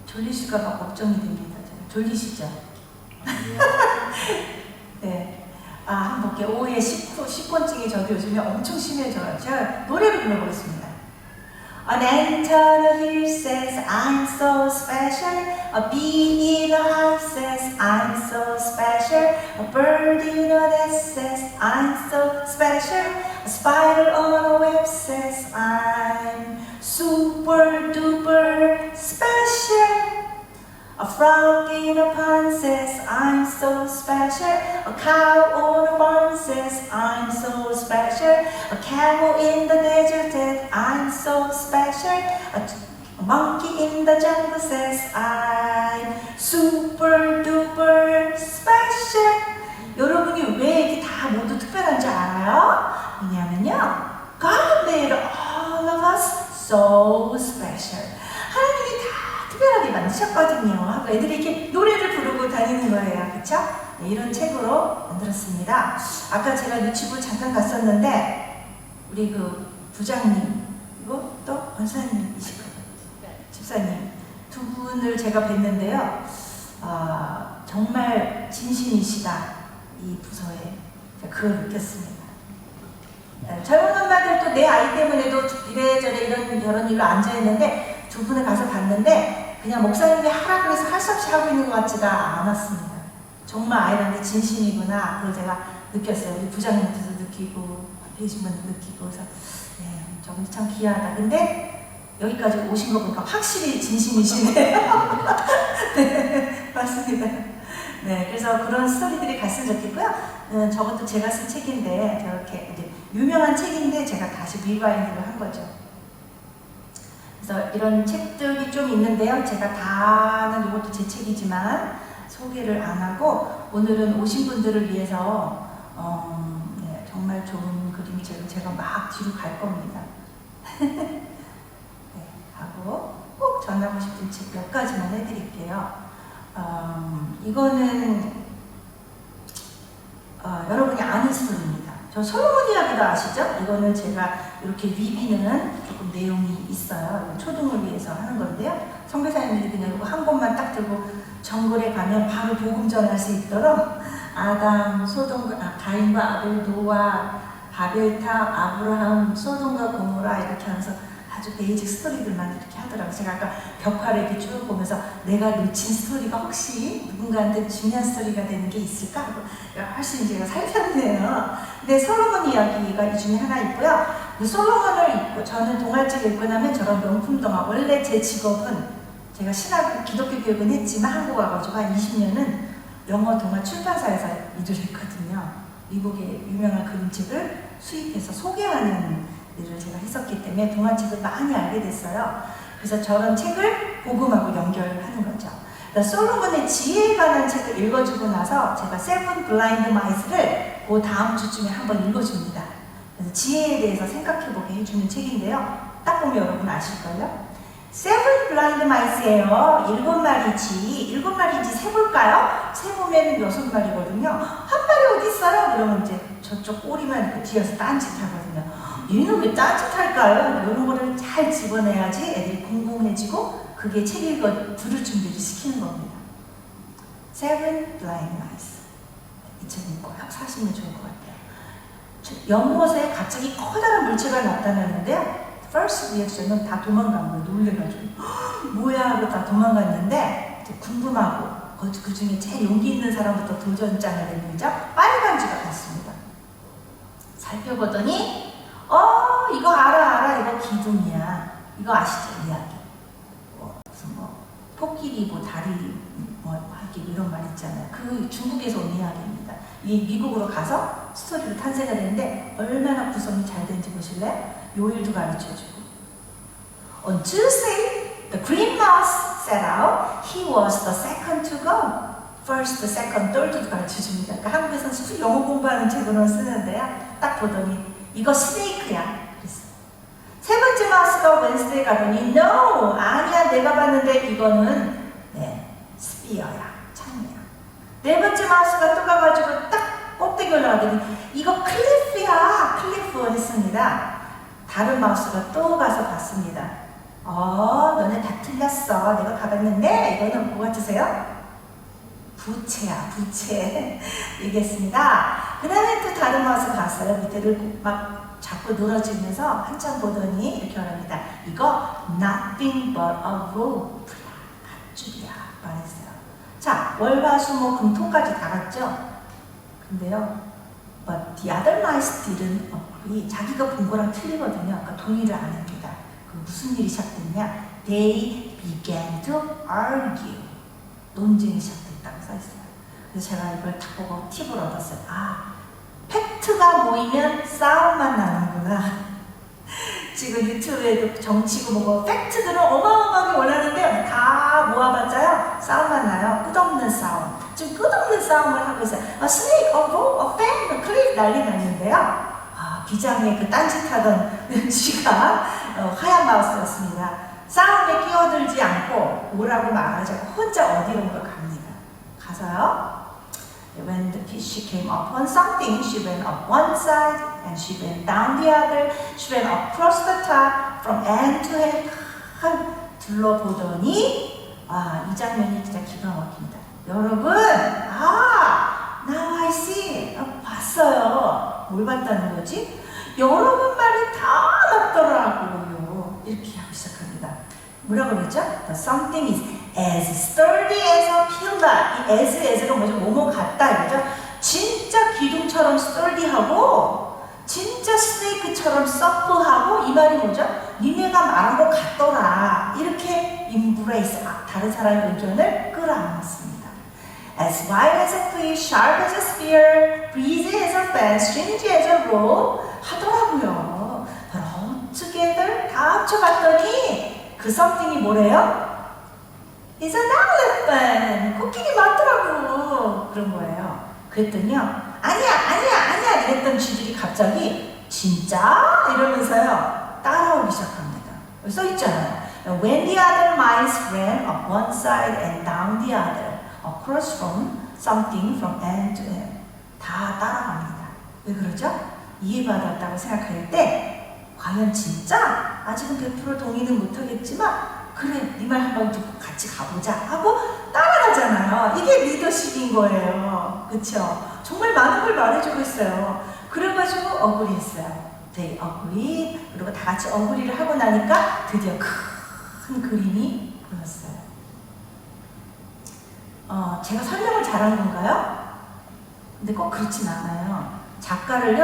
졸리실까봐 걱정이 됩니다. 졸리시죠? 네. 한번 볼게요. 오후에 식곤증이 저도 요즘에 엄청 심해져요. 제가 노래를 불러보겠습니다. An antenna here says I'm so special. A bee in a hive says I'm so special. A bird in a nest says I'm so special. A spider on a web says I'm super duper special. A frog in a pond says I'm so special. A cow on a farm says I'm so special. A camel in the desert says I'm so special. A monkey in the jungle says I'm super duper special. 여러분이 왜 이렇게 다 모두 특별한지 알아요? 왜냐면요, God made all of us so special. 하나님이 다 특별하게 만드셨거든요. 하고 애들이 이렇게 노래를 부르고 다니는 거예요. 그쵸? 네, 이런 책으로 만들었습니다. 아까 제가 유치부 잠깐 갔었는데 우리 그 부장님 그리고 또 권사님이시거든요. 집사님 두 분을 제가 뵀는데요. 정말 진심이시다. 이 부서에 그걸 느꼈습니다. 젊은 엄마들도 내 아이 때문에도 이래저래 이런 일로 앉아있는데 두 분을 가서 봤는데 그냥 목사님이 하라 그래서 할 수 없이 하고 있는 것 같지가 않았습니다. 정말 아이한테 진심이구나. 그걸 제가 느꼈어요. 우리 부장님한테도 느끼고 앞에 계신 분도 느끼고 그래서 저분이 참 귀하다. 근데 여기까지 오신 거 보니까 확실히 진심이시네요. 네, 맞습니다. 네, 그래서 그런 스토리들이 갔으면 좋겠고요. 저것도 제가 쓴 책인데 저렇게 이제 유명한 책인데 제가 다시 리바인드를 한 거죠. 그래서 이런 책들이 좀 있는데요. 제가 다는 이것도 제 책이지만 소개를 안 하고 오늘은 오신 분들을 위해서 정말 좋은 그림책을 제가 막 뒤로 갈 겁니다. 네, 하고 꼭 전하고 싶은 책 몇 가지만 해드릴게요. 이거는 여러분이 아는 스토리입니다. 저 솔로몬 이야기도 아시죠? 이거는 제가 이렇게 리뷰는 조금 내용이 있어요. 초등을 위해서 하는 건데요. 선교사님들이 그냥 이거 한 권만 딱 들고 정글에 가면 바로 복음 전할 수 있도록 아담, 가인과 아벨, 노아, 바벨탑, 아브라함, 소돔과 고모라 이렇게 하면서 아주 베이직 스토리들만 이렇게 하더라고요. 제가 아까 벽화를 이렇게 쭉 보면서 내가 놓친 스토리가 혹시 누군가한테 중요한 스토리가 되는 게 있을까? 하고 훨씬 제가 살폈네요. 근데 솔로몬 이야기가 이 중에 하나 있고요. 그 솔로몬을 읽고 저는 동화책 읽고 나면 저런 명품 동화. 원래 제 직업은 제가 신학 기독교 교육은 했지만 한국 와가지고 한 20년은 영어 동화 출판사에서 일을 했거든요. 미국의 유명한 그림책을 수입해서 소개하는 일을 제가 했었기 때문에 동화책을 많이 알게 됐어요. 그래서 저런 책을 복음하고 연결하는 거죠. 솔로몬의 지혜에 관한 책을 읽어주고 나서 제가 세븐 블라인드 마이스를 그 다음 주쯤에 한번 읽어줍니다. 그래서 지혜에 대해서 생각해보게 해주는 책인데요. 딱 보면 여러분 아실걸요? 세븐 블라인드 마이스예요. 7마리지. 7마리인지 세볼까요? 세보면 6마리거든요. 한 마리 어디 있어요? 그러면 이제 저쪽 꼬리만 이렇게 뒤에서 딴짓하거든요. 얘는 왜 딴짓할까요? 이런 거를 잘 집어내야지 애들이 궁금해지고 그게 책 읽어 들을 준비를 시키는 겁니다. Seven Blind Mice. 이 책은 꼭 사시면 좋을 것 같아요. 연못에 갑자기 커다란 물체가 나타났는데요. First reaction은 다 도망간 거예요. 놀래가지고 뭐야 하고 다 도망갔는데 궁금하고 그 중에 제일 용기 있는 사람부터 도전장을 내밀자 빨간쥐가 갔습니다. 살펴보더니 이거 알아 이거 기둥이야. 이거 아시죠? 이야기 무슨 코끼리 다리 하기 이런 말 있잖아요. 그 중국에서 온 이야기입니다. 이 미국으로 가서 스토리로 탄생이 되는데 얼마나 구성이 잘 되는지 보실래요? 요일도 가르쳐주고 On Tuesday, the green mouse set out. He was the second to go. First, second, third도 가르쳐줍니다. 그러니까 한국에서는 영어 공부하는 책으로 쓰는데요. 딱 보더니 이거 스네이크야. 그랬어. 세 번째 마우스가 웬스데이 가더니 No! 아니야. 내가 봤는데 이거는 스피어야. 창이야. 네 번째 마우스가 또 가가지고 딱 꼭대기 올라가더니 이거 클리프야. 클리프 했습니다. 다른 마우스가 또 가서 봤습니다. 너네 다 틀렸어. 내가 가봤는데 이거는 뭐 같으세요? 부채야, 부채. 얘기했습니다. 그 다음에 또 다른 마우스 봤어요. 밑에를 막 자꾸 늘어지면서 한참 보더니 이렇게 말합니다. 이거 nothing but a rope야. 밧줄이야. 말했어요. 자, 월화수목 금토까지 다 갔죠? 근데요. But the other mice didn't agree. 자기가 본 거랑 틀리거든요. 그러니까 동의를 안 합니다. 그 무슨 일이 시작됐냐? They began to argue. 논쟁이 시작됐다고 써있어요. 그래서 제가 이걸 딱 보고 팁을 얻었어요. 아, 팩트가 모이면 싸움만 나는구나. 지금 유튜브에도 정치고 뭐고 팩트들은 어마어마하게 원하는데 다 모아봤자요 싸움만 나요. 끝없는 싸움. 지금 끝없는 싸움을 하고 있어요. 스네이크, 뭐, 팬, 클릭 난리 났는데요. 아, 비장의 그 딴짓하던 쥐가 하얀 마우스였습니다. 싸움에 끼어들지 않고 뭐라고 말하지 않고 혼자 어디론가 갑니다. 가서요. When the fish came upon something, she went up one side and she went down the other. She went across the top from end to end. 둘러보더니 이 장면이 진짜 기가 막힙니다. 여러분, now I see. 봤어요. 뭘 봤다는 거지? 여러분 말이 다 맞더라고요. 이렇게 하고 시작합니다. 뭐라고 그랬죠? The something is as sturdy as a pillar. 이 as가 뭐죠? 뭐뭐 같다 이거죠? 진짜 기둥처럼 sturdy하고 진짜 스네이크처럼 서프하고 이 말이 뭐죠? 니네가 말한 것 같더라. 이렇게 embrace, 다른 사람의 의견을 끌어안았습니다. As wide as a fish, sharp as a spear, breezy as a fan, stringy as a rope 하더라고요. But all together 다 합쳐봤더니 그 something이 뭐래요? It's an elephant. 코끼리 맞더라고. 그런 거예요. 그랬더니요. 아니야 이랬던 쥐들이 갑자기 진짜? 이러면서요. 따라오기 시작합니다. 써있잖아요. When the other mice ran up one side and down the other, across from something from end to end. 다 따라갑니다. 왜 그러죠? 이해받았다고 생각할 때 과연 진짜? 아직은 100% 동의는 못하겠지만 그래, 네 말 한번 듣고 같이 가보자 하고 따라가잖아요. 이게 리더십인 거예요. 그쵸? 정말 많은 걸 말해주고 있어요. 그래가지고 어그리했어요. They agreed. 그리고 다 같이 어그리를 하고 나니까 드디어 큰 그림이 보였어요. 제가 설명을 잘한 건가요? 근데 꼭 그렇진 않아요. 작가는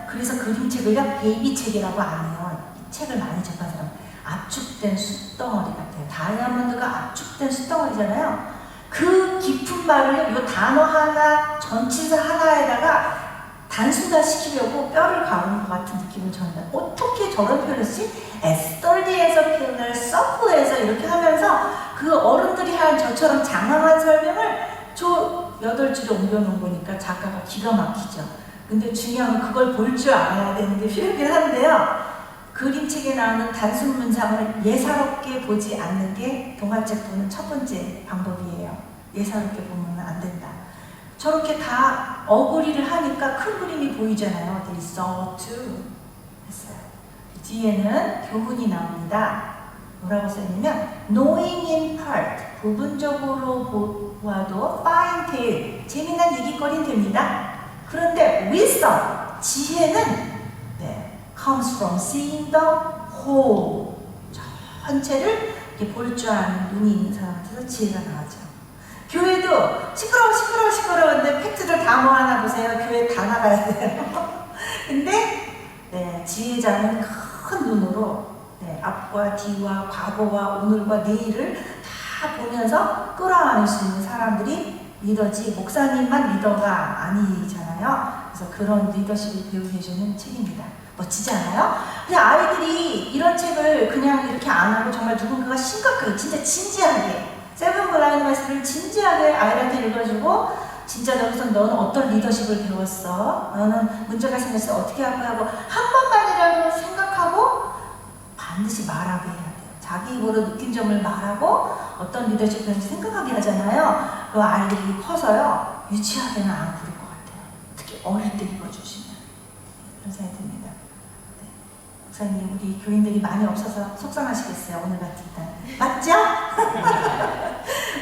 그래서 그림책을요, 베이비책이라고 안 해요. 책을 많이 접한 사람. 압축된 숫덩어리 같아요. 다이아몬드가 압축된 숫덩어리잖아요. 그 깊은 말을 이 단어 하나, 전치사 하나에다가 단순화시키려고 뼈를 가른 것 같은 느낌을 전한다. 어떻게 저런 표현을 쓰지? As sturdy as a pillar, soft as a 이렇게 하면서 그 어른들이 한 저처럼 장황한 설명을 저 8줄에 옮겨놓은 거니까 작가가 기가 막히죠. 근데 중요한 건 그걸 볼 줄 알아야 되는 게 필요하긴 한데요. 그림책에 나오는 단순 문장을 예사롭게 보지 않는 게 동화책 보는 첫 번째 방법이에요. 예사롭게 보면 안 된다. 저렇게 다 어그리를 하니까 큰 그림이 보이잖아요. They saw too 했어요. 뒤에는 교훈이 나옵니다. 뭐라고 써있냐면 knowing in part, 부분적으로 보아도 fine tale, 재미난 얘기거리는 됩니다. 그런데 wisdom, 지혜는 comes from seeing the whole. 전체를 볼 줄 아는 눈이 있는 사람한테서 지혜가 나오죠. 교회도 시끄러운데 팩트들 다 모아놔 보세요. 교회 다 나가야 돼요. 근데 지혜자는 큰 눈으로 앞과 뒤와 과거와 오늘과 내일을 다 보면서 끌어안을 수 있는 사람들이 리더지, 목사님만 리더가 아니잖아요. 그래서 그런 리더십을 배우게 해주는 책입니다. 멋지지 않아요? 그냥 아이들이 이런 책을 그냥 이렇게 안 하고 정말 누군가가 심각하게, 진짜 진지하게 세븐 블라인드 마스터를 진지하게 아이한테 읽어주고 진짜 여기서 너는 어떤 리더십을 배웠어? 너는 문제가 생겼을 때 어떻게 할 거야? 하고 한 번만이라도 생각하고 반드시 말하게 해야 돼요. 자기 입으로 느낀 점을 말하고 어떤 리더십 배우는지 생각하게 하잖아요. 그 아이들이 커서요. 유치하게는 안 부를 것 같아요. 특히 어릴 때 읽어주시면. 그런 생각이 듭니다. 목사님, 우리 교인들이 많이 없어서 속상하시겠어요. 오늘 같은 날. 맞죠?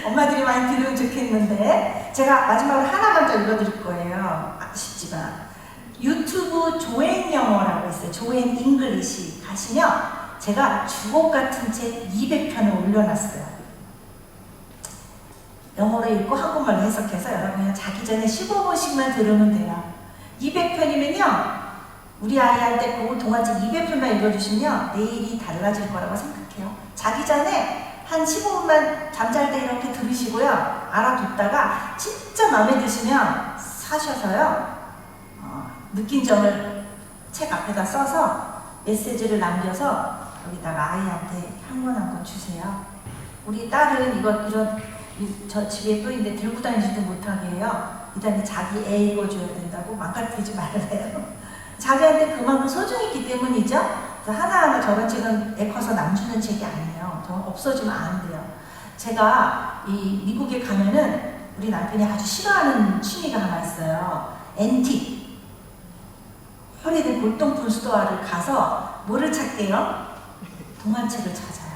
엄마들이 많이 들으면 좋겠는데 제가 마지막으로 하나만 더 읽어드릴 거예요. 아쉽지만 유튜브 조앤 영어라고 있어요. 조앤 잉글리시 가시면 제가 주옥 같은 책 200편을 올려놨어요. 영어로 읽고 한국말로 해석해서 여러분 그냥 자기 전에 15분씩만 들으면 돼요. 200편이면요 우리 아이한테 그 동화책 200편만 읽어주시면 내일이 달라질 거라고 생각해요. 자기 전에 한 15분만 잠잘 때 이렇게 들으시고요. 알아뒀다가 진짜 마음에 드시면 사셔서요. 느낀 점을 책 앞에다 써서 메시지를 남겨서 여기다가 아이한테 한 권 주세요. 우리 딸은 저 집에 또 있는데 들고 다니지도 못하게 해요. 일단 자기 애 읽어줘야 된다고 망가뜨리지 말래요. 자기한테 그만큼 소중히 있기 때문이죠. 그래서 하나하나 저런 책은 애 커서 남주는 책이 아니에요. 저 없어지면 안 돼요. 제가 이 미국에 가면은 우리 남편이 아주 싫어하는 취미가 하나 있어요. 앤틱. 허리된 골동품 스토어를 가서 뭐를 찾게요? 동화책을 찾아요.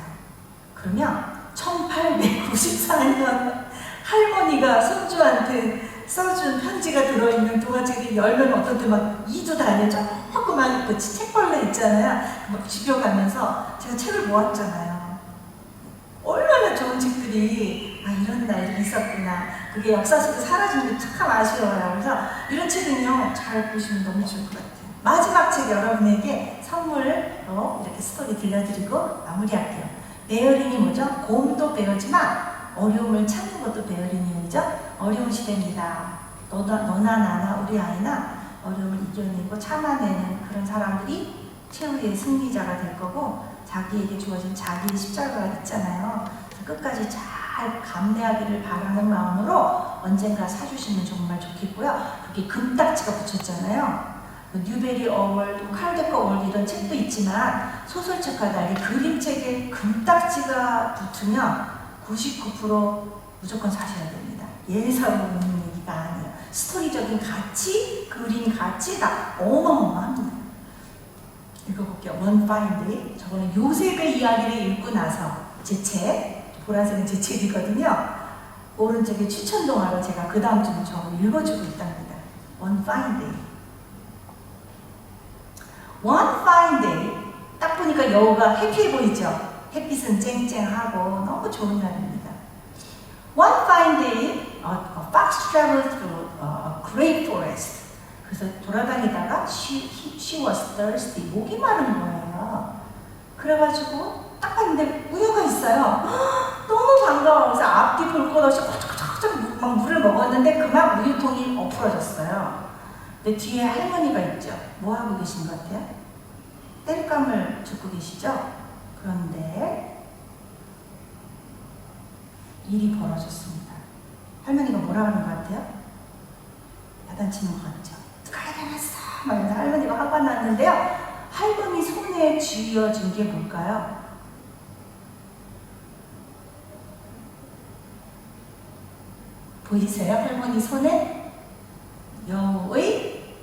그러면 1894년 할머니가 손주한테 써준 편지가 들어있는 동화책이 열면 어떤 때 막 2주 다녀 조그만 그 책벌레 있잖아요. 막 집여가면서 제가 책을 모았잖아요. 얼마나 좋은 책들이 이런 날이 있었구나. 그게 역사 속에 사라진 게 참 아쉬워요. 그래서 이런 책은요 잘 보시면 너무 좋을 것 같아요. 마지막 책 여러분에게 선물로 이렇게 스토리 들려드리고 마무리할게요. 베어링이 뭐죠? 고음도 배우지만 어려움을 참는 것도 베어링이죠. 어려운 시대입니다. 너나 나나 우리 아이나 어려움을 이겨내고 참아내는 그런 사람들이 최후의 승리자가 될 거고 자기에게 주어진 자기의 십자가가 있잖아요. 끝까지 잘 감내하기를 바라는 마음으로 언젠가 사주시면 정말 좋겠고요. 그게 금딱지가 붙였잖아요. 뉴베리 어월드, 칼데커 어월드 이런 책도 있지만 소설책과 달리 그림책에 금딱지가 붙으면 99% 무조건 사셔야 됩니다. 예사로 없는 얘기가 아니에요. 스토리적인 가치, 그림 가치 다 어마어마합니다. 읽어볼게요. One Fine Day. 저거는 요셉의 이야기를 읽고 나서 제 책, 보라색은 제 책이거든요. 오른쪽에 추천 동화로 제가 그 다음 주는 저거 읽어주고 있답니다. One Fine Day. One fine day, 딱 보니까 여우가 해피해 보이죠? 햇빛은 쨍쨍하고 너무 좋은 날입니다. One fine day, a fox traveled through a great forest. 그래서 돌아다니다가 she was thirsty. 목이 마른 거예요. 그래가지고 딱 봤는데 우유가 있어요. 너무 반가워. 그래서 앞뒤 볼 것 없이 콕콕콕 막 물을 먹었는데 그만 우유통이 엎어졌어요. 근데 뒤에 할머니가 있죠. 뭐 하고 계신 것 같아요? 땔감을 줍고 계시죠? 그런데 일이 벌어졌습니다. 할머니가 뭐라 하는 것 같아요? 야단치는 것 같죠? 누가 일어났어? 막 이러면서 할머니가 화가 났는데요. 할머니 손에 쥐어진 게 뭘까요? 보이세요? 할머니 손에 여우의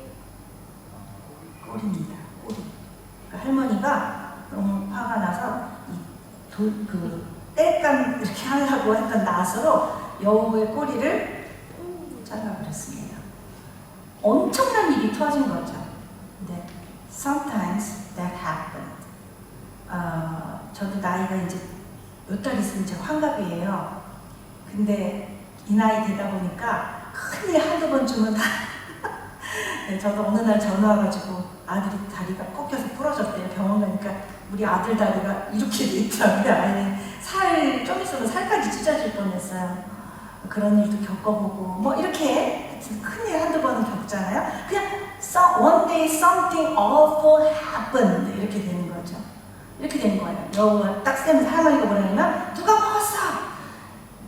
꼬리입니다. 꼬리. 그러니까 할머니가 너무 화가 나서 그 땔감 이렇게 하려고 했던 낫으로 여우의 꼬리를 잘라버렸습니다. 엄청난 일이 터진 거죠. 근데 sometimes that happened. 저도 나이가 이제 몇 달 있으면 제가 환갑이에요. 근데 이 나이 되다 보니까 큰일 한두 번쯤은 다 네, 저도 어느 날 전화 와가지고 아들이 다리가 꺾여서 부러졌대요. 병원 가니까 우리 아들 다리가 이렇게 돼 있더라고요. 아이는 좀 있으면 살까지 찢어질 뻔했어요. 그런 일도 겪어보고 뭐 이렇게 큰일 한두 번은 겪잖아요. 그냥 one day something awful happened 이렇게 되는 거죠. 이렇게 된 거예요. 여우가 딱 쐬면서 할머니가 뭐라냐면 누가 먹었어?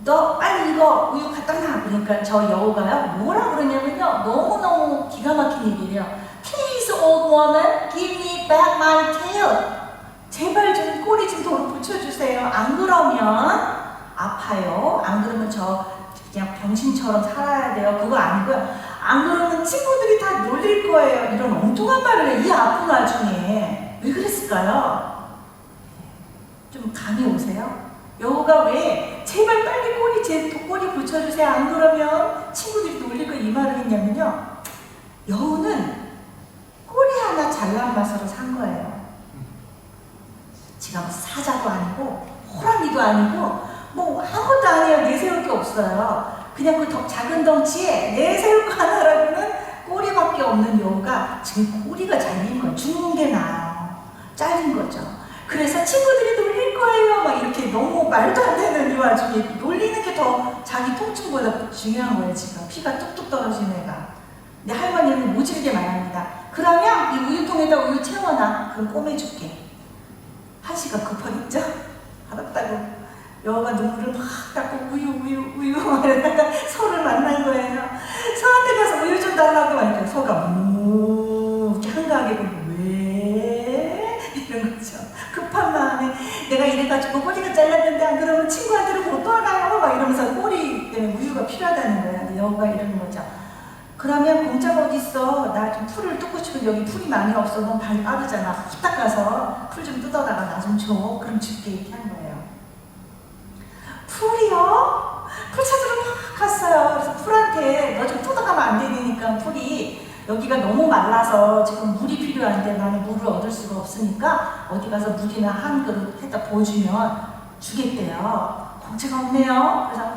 너 빨리 이거 우유 갖다 놔. 그러니까 저 여우가요 뭐라 그러냐면요 너무너무 기가 막힌 얘기래요. Please old woman give me back my tail. 제발 좀 꼬리 좀 도로 붙여주세요. 안 그러면 아파요. 안 그러면 저 그냥 병신처럼 살아야 돼요. 그거 아니고요. 안 그러면 친구들이 다 놀릴 거예요. 이런 엉뚱한 말을 해. 이 아픈 와중에 왜 그랬을까요? 좀 감이 오세요? 여우가 왜 제발 빨리 꼬리 제 꼬리 붙여주세요. 안 그러면 친구들이 놀릴 거 이 말을 했냐면요. 여우는 꼬리 하나 잘난 맛으로 산 거예요. 지가 뭐 사자도 아니고 호랑이도 아니고 뭐 아무것도 아니에요. 내세울 게 없어요. 그냥 그 작은 덩치에 내세울 거 하나라고는 꼬리밖에 없는 여우가 지금 꼬리가 잘린 거예요. 죽는 게 나아요. 잘린 거죠. 그래서 친구들이 놀릴 거예요. 막 이렇게 너무 말도 안 되는 이 와중에 놀리는 게 더 자기 통증보다 중요한 거예요. 지금 피가 뚝뚝 떨어지는 애가. 근데 할머니는 모질게 말합니다. 그러면 이 우유통에다 우유 채워놔. 그럼 꼬매줄게. 한시가 급하겠죠? 알았다고. 여우가 눈물을 막 닦고 우유 이러다가 소를 만난 거예요. 소한테 가서 우유 좀 달라고 하니까 소가 이렇게 한가하게 보고 왜? 이런 거죠. 급한 마음에 내가 이래가지고 꼬리가 잘랐는데 안 그러면 친구한테는 못 돌아가요. 막 이러면서 꼬리 때문에 우유가 필요하다는 거예요. 근데 여우가 이러는 거죠. 그러면 공짜가 어딨어? 나 좀 풀을 뜯고 싶은데 여기 풀이 많이 없어. 넌 발이 빠르잖아. 후딱 가서 풀 좀 뜯어다가 나 좀 줘. 그럼 줄게. 이렇게 한 거예요. 풀이요? 풀 찾으러 막 갔어요. 그래서 풀한테 너 좀 뜯어가면 안 되니까 풀이 여기가 너무 말라서 지금 물이 필요한데 나는 물을 얻을 수가 없으니까 어디 가서 물이나 한 그릇 해다 부어주면 주겠대요. 공짜가 없네요. 그래서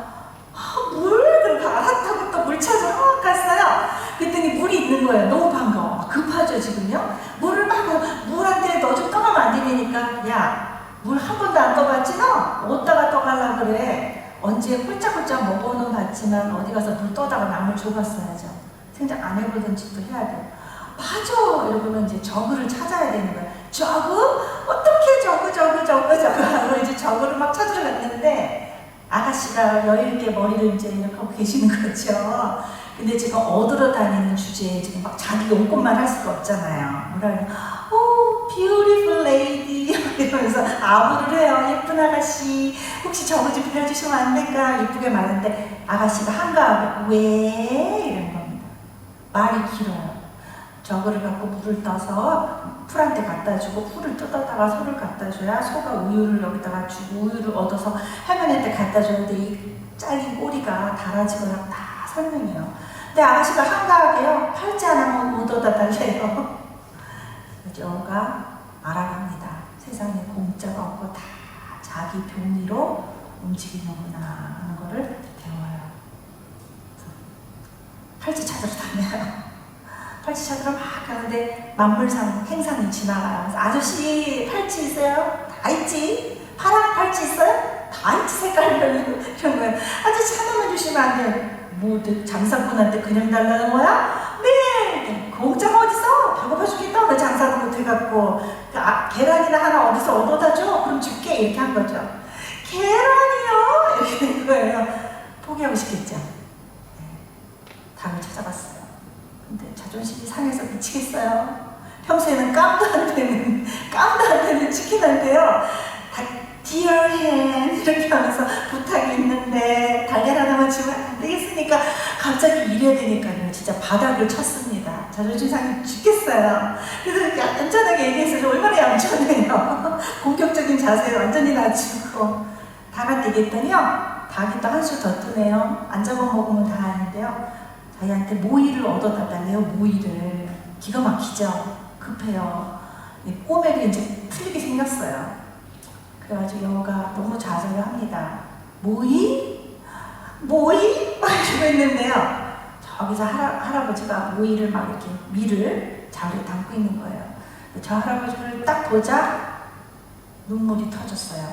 물? 그러고 알았다고 또 물 찾으러 막 갔어요. 그랬더니 물이 있는 거예요. 너무 반가워. 막 급하죠 지금요. 물을 막 물한테 너 좀 떠가면 안 되니까 야 물 한 번도 안 떠봤지 너? 어디다가 떠갈라 그래? 언제 홀짝홀짝 먹어는 봤지만 어디 가서 물 떠다가 남을 줘봤어야죠. 생각 안 해보던 짓도 해야 돼요. 맞아! 이러고는 이제 저그를 찾아야 되는 거예요. 저그? 어떻게 저그 하고 이제 저그를 막 찾으러 갔는데 아가씨가 여유있게 머리를 이제 이렇게 하고 계시는 거죠. 근데 지금 얻으러 다니는 주제에 지금 막 자기 용건만 할 수가 없잖아요. 뭐라 그래? beautiful lady 이러면서 아부를 해요. 예쁜 아가씨 혹시 저거 좀 빌려주시면 안 될까? 예쁘게 말하는데 아가씨가 한가하게 왜? 이런 겁니다. 말이 길어요. 저거를 갖고 물을 떠서 풀한테 갖다 주고 풀을 뜯어다가 소를 갖다 줘야 소가 우유를 여기다가 주고 우유를 얻어서 할머니한테 갖다 줘는데 이 잘린 꼬리가 달아지거나 다 설명해요. 근데 아가씨가 한가하게요. 팔찌 하나만 묻어다 달래요. 여우가 알아갑니다. 세상에 공짜가 없고 다 자기 병리로 움직이는구나 하는 거를 배워요. 팔찌 찾으러 다녀요. 팔찌 찾으러 막 가는데 만물상 행상이 지나가요. 그래서 아저씨 팔찌 있어요? 다 있지. 파란 팔찌 있어요? 다 있지. 색깔별로 이런 거예요. 아저씨 하나만 주시면 안 돼요. 뭐 장사꾼한테 그냥 달라는 거야? 네. 공짜가 어딨어? 배고파 죽겠다. 그 장사꾼 돼갖고 계란이나 하나 어디서 얻어다 줘? 그럼 줄게. 이렇게 한 거죠. 계란이요? 이렇게 된 거예요. 포기하고 싶겠죠. 네. 답을 찾아봤어요. 근데 자존심이 상해서 미치겠어요. 평소에는 깜도 안 되는 치킨한테요. Dear hand 이렇게 하면서 부탁이 있는데 달걀 하나만 주면 안 되겠으니까 갑자기 이래야 되니까요. 진짜 바닥을 쳤습니다. 자존심 상해 죽겠어요. 그래서 이렇게 얌전하게 얘기했어요. 얼마나 얌전해요. 공격적인 자세를 완전히 낮추고 닭한테 얘기했더니요. 닭이 또 한 수 더 뜨네요. 안 잡아먹으면 다 아닌데요. 자기한테 모이를 얻어다 달래요. 모이를. 기가 막히죠. 급해요. 꼬매를 이제 풀리게 생겼어요. 그래가지고 여우가 너무 좌절을 합니다. 모이? 모이? 막 이러고 있는데요. 저기서 할아버지가 모이를 막 이렇게 밀을 자리에 담고 있는 거예요. 저 할아버지를 딱 보자 눈물이 터졌어요.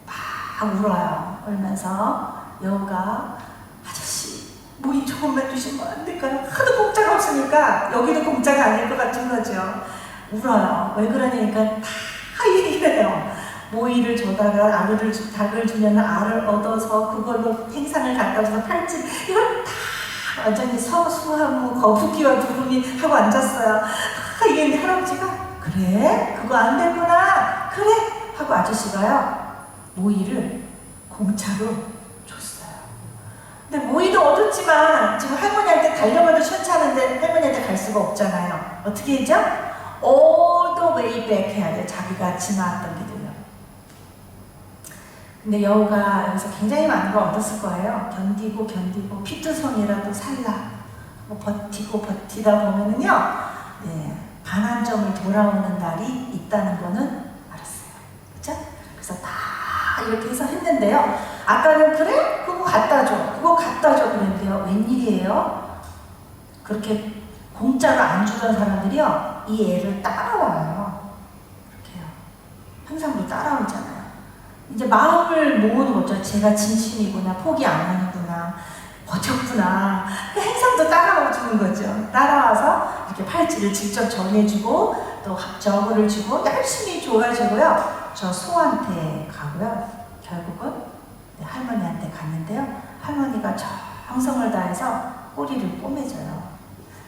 막 울어요. 울면서 여우가 아저씨 모이 조금만 주시면 안 될까요? 하도 공짜가 없으니까 여기도 공짜가 아닐 것 같은 거죠. 울어요. 왜 그러냐니까 다 얘기해요. 모이를 줘다가 닭을 주면 알을 얻어서 그걸로 행상을 갔다 와서 팔찌 이걸 다 완전히 서수하고 거북이와 두루미 하고 앉았어요. 이게 할아버지가 그래? 그거 안 됐구나. 그래? 하고 아저씨가요 모이를 공짜로 줬어요. 근데 모이도 얻었지만 지금 할머니한테 달려가도 시원찮은데 할머니한테 갈 수가 없잖아요. 어떻게 했죠? All the way back 해야 돼. 자기가 지나왔던 길을요. 근데 여우가 여기서 굉장히 많은 걸 얻었을 거예요. 견디고 피투성이라도 살라. 뭐 버티고 버티다 보면은요, 네, 반환점을 돌아오는 날이 있다는 거는 알았어요. 그죠? 그래서 다 이렇게 해서 했는데요. 아까는 그래? 그거 갖다 줘. 그거 갖다 줘. 그랬는데요. 웬일이에요? 그렇게 공짜로 안 주던 사람들이요, 이 애를 따라와요. 이렇게요. 항상 뭐 따라오잖아요. 이제 마음을 모으는 거죠. 제가 진심이구나, 포기 안 하는구나, 버텼구나. 그 행성도 따라와 주는 거죠. 따라와서 이렇게 팔찌를 직접 정해주고 또 저거를 주고 열심히 줘가지고요. 저 소한테 가고요. 결국은 할머니한테 갔는데요. 할머니가 정성을 다해서 꼬리를 꼬매줘요.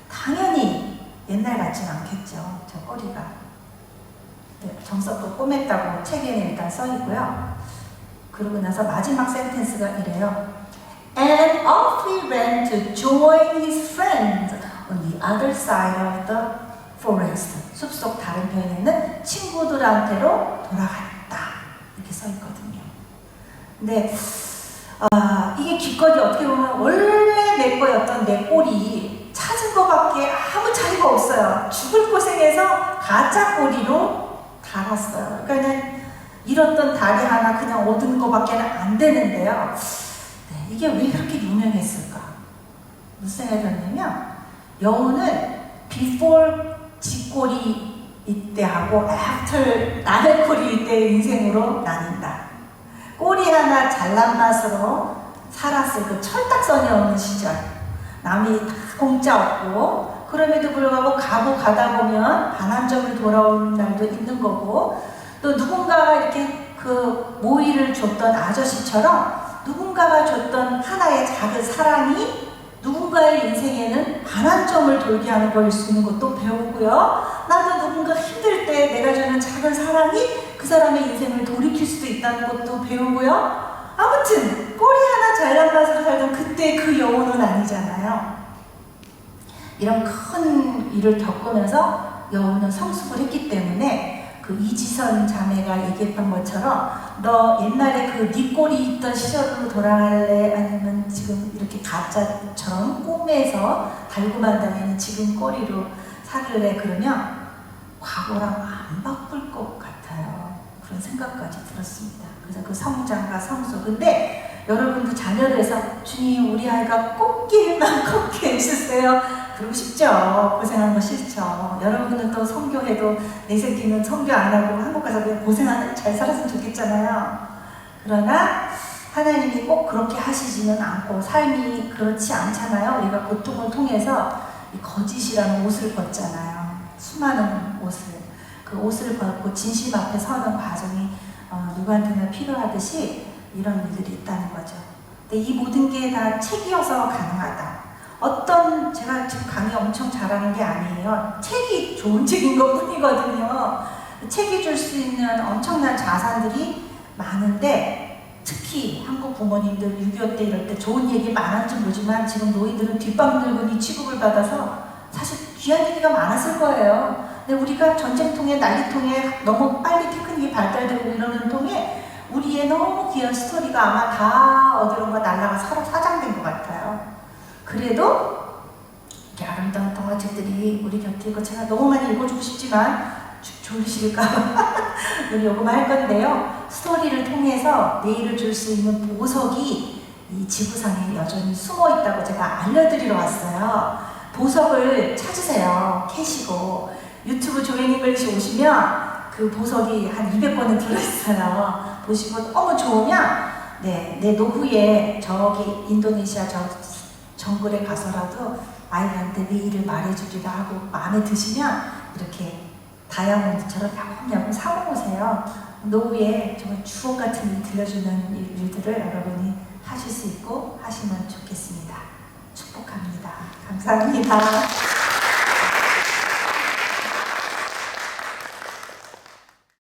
당연히 옛날 같진 않겠죠. 저 꼬리가. 정성껏 꼬맸다고 책에는 일단 써있고요. 그러고 나서 마지막 센텐스가 이래요. And off he ran to join his friends on the other side of the forest. 숲속 다른 편에는 친구들한테로 돌아갔다. 이렇게 써있거든요. 근데 이게 기껏이 어떻게 보면 원래 내 거였던 내 꼬리 찾은 거밖에 아무 차이가 없어요. 죽을 고생해서 가짜 꼬리로 달았어요. 그러니까 잃었던 다리 하나 그냥 얻은 거밖에 안 되는데요. 네, 이게 왜 그렇게 유명했을까? 무슨 생각이 들었냐면, 여우는 before 쥐꼬리 이때하고 after 남의 꼬리 이때 인생으로 나뉜다. 꼬리 하나 잘난 맛으로 살았을 그 철딱선이 없는 시절, 남이 다 공짜 없고, 그럼에도 불구하고 가다 보면 반환점을 돌아오는 날도 있는 거고, 또 누군가가 이렇게 그 모이를 줬던 아저씨처럼 누군가가 줬던 하나의 작은 사랑이 누군가의 인생에는 반환점을 돌게 하는 걸 수 있는 것도 배우고요. 나도 누군가 힘들 때 내가 주는 작은 사랑이 그 사람의 인생을 돌이킬 수도 있다는 것도 배우고요. 아무튼 꼬리 하나 잘난 맛으로 살던 그때 그 여우는 아니잖아요. 이런 큰 일을 겪으면서 여우는 성숙을 했기 때문에 그 이지선 자매가 얘기했던 것처럼 너 옛날에 그 네 꼬리 있던 시절로 돌아갈래? 아니면 지금 이렇게 가짜처럼 꿈에서 달고만 다니는 지금 꼬리로 살을래? 그러면 과거랑 안 바꿀 것 같아요. 그런 생각까지 들었습니다. 그래서 그 성장과 성숙. 근데 여러분도 자녀를 해서 주님 우리 아이가 꽃길만 걷게 해주세요. 그러고 싶죠. 고생하는 거 싫죠. 여러분은 또 선교해도 내 새끼는 선교 안 하고 한국 가서 그냥 고생하는 잘 살았으면 좋겠잖아요. 그러나 하나님이 꼭 그렇게 하시지는 않고 삶이 그렇지 않잖아요. 우리가 고통을 통해서 이 거짓이라는 옷을 벗잖아요. 수많은 옷을. 그 옷을 벗고 진심 앞에 서는 과정이 누구한테나 필요하듯이 이런 일들이 있다는 거죠. 근데 이 모든 게 다 책이어서 가능하다. 어떤 제가 지금 강의 엄청 잘하는 게 아니에요. 책이 좋은 책인 것 뿐이거든요. 책이 줄 수 있는 엄청난 자산들이 많은데 특히 한국 부모님들 6.25 때 이럴 때 좋은 얘기 많았지 모르지만 지금 노인들은 뒷방 늙은이 취급을 받아서 사실 귀한 얘기가 많았을 거예요. 근데 우리가 전쟁통에 난리통에 너무 빨리 테크닉이 발달되고 이러는 통에 우리의 너무 귀한 스토리가 아마 다 어디론가 날아가 사장된 것 같아요. 그래도 이렇게 아름다운 동화책들이 우리 곁에 있고 제가 너무 많이 읽어주고 싶지만 졸리실까봐 요거만 할 건데요. 스토리를 통해서 내일을 줄 수 있는 보석이 이 지구상에 여전히 숨어 있다고 제가 알려드리러 왔어요. 보석을 찾으세요. 캐시고 유튜브 조앤잉글리시 오시면 그 보석이 한 200권은 들어있어요. 보시고 너무 좋으면 내 노후에 저기 인도네시아 저 정글에 가서라도 아이한테 내 일을 말해주기도 하고 마음에 드시면 이렇게 다이아몬드처럼 야금야금 사모으세요. 노후에 정말 주옥 같은 일 들려주는 일들을 여러분이 하실 수 있고 하시면 좋겠습니다. 축복합니다. 감사합니다.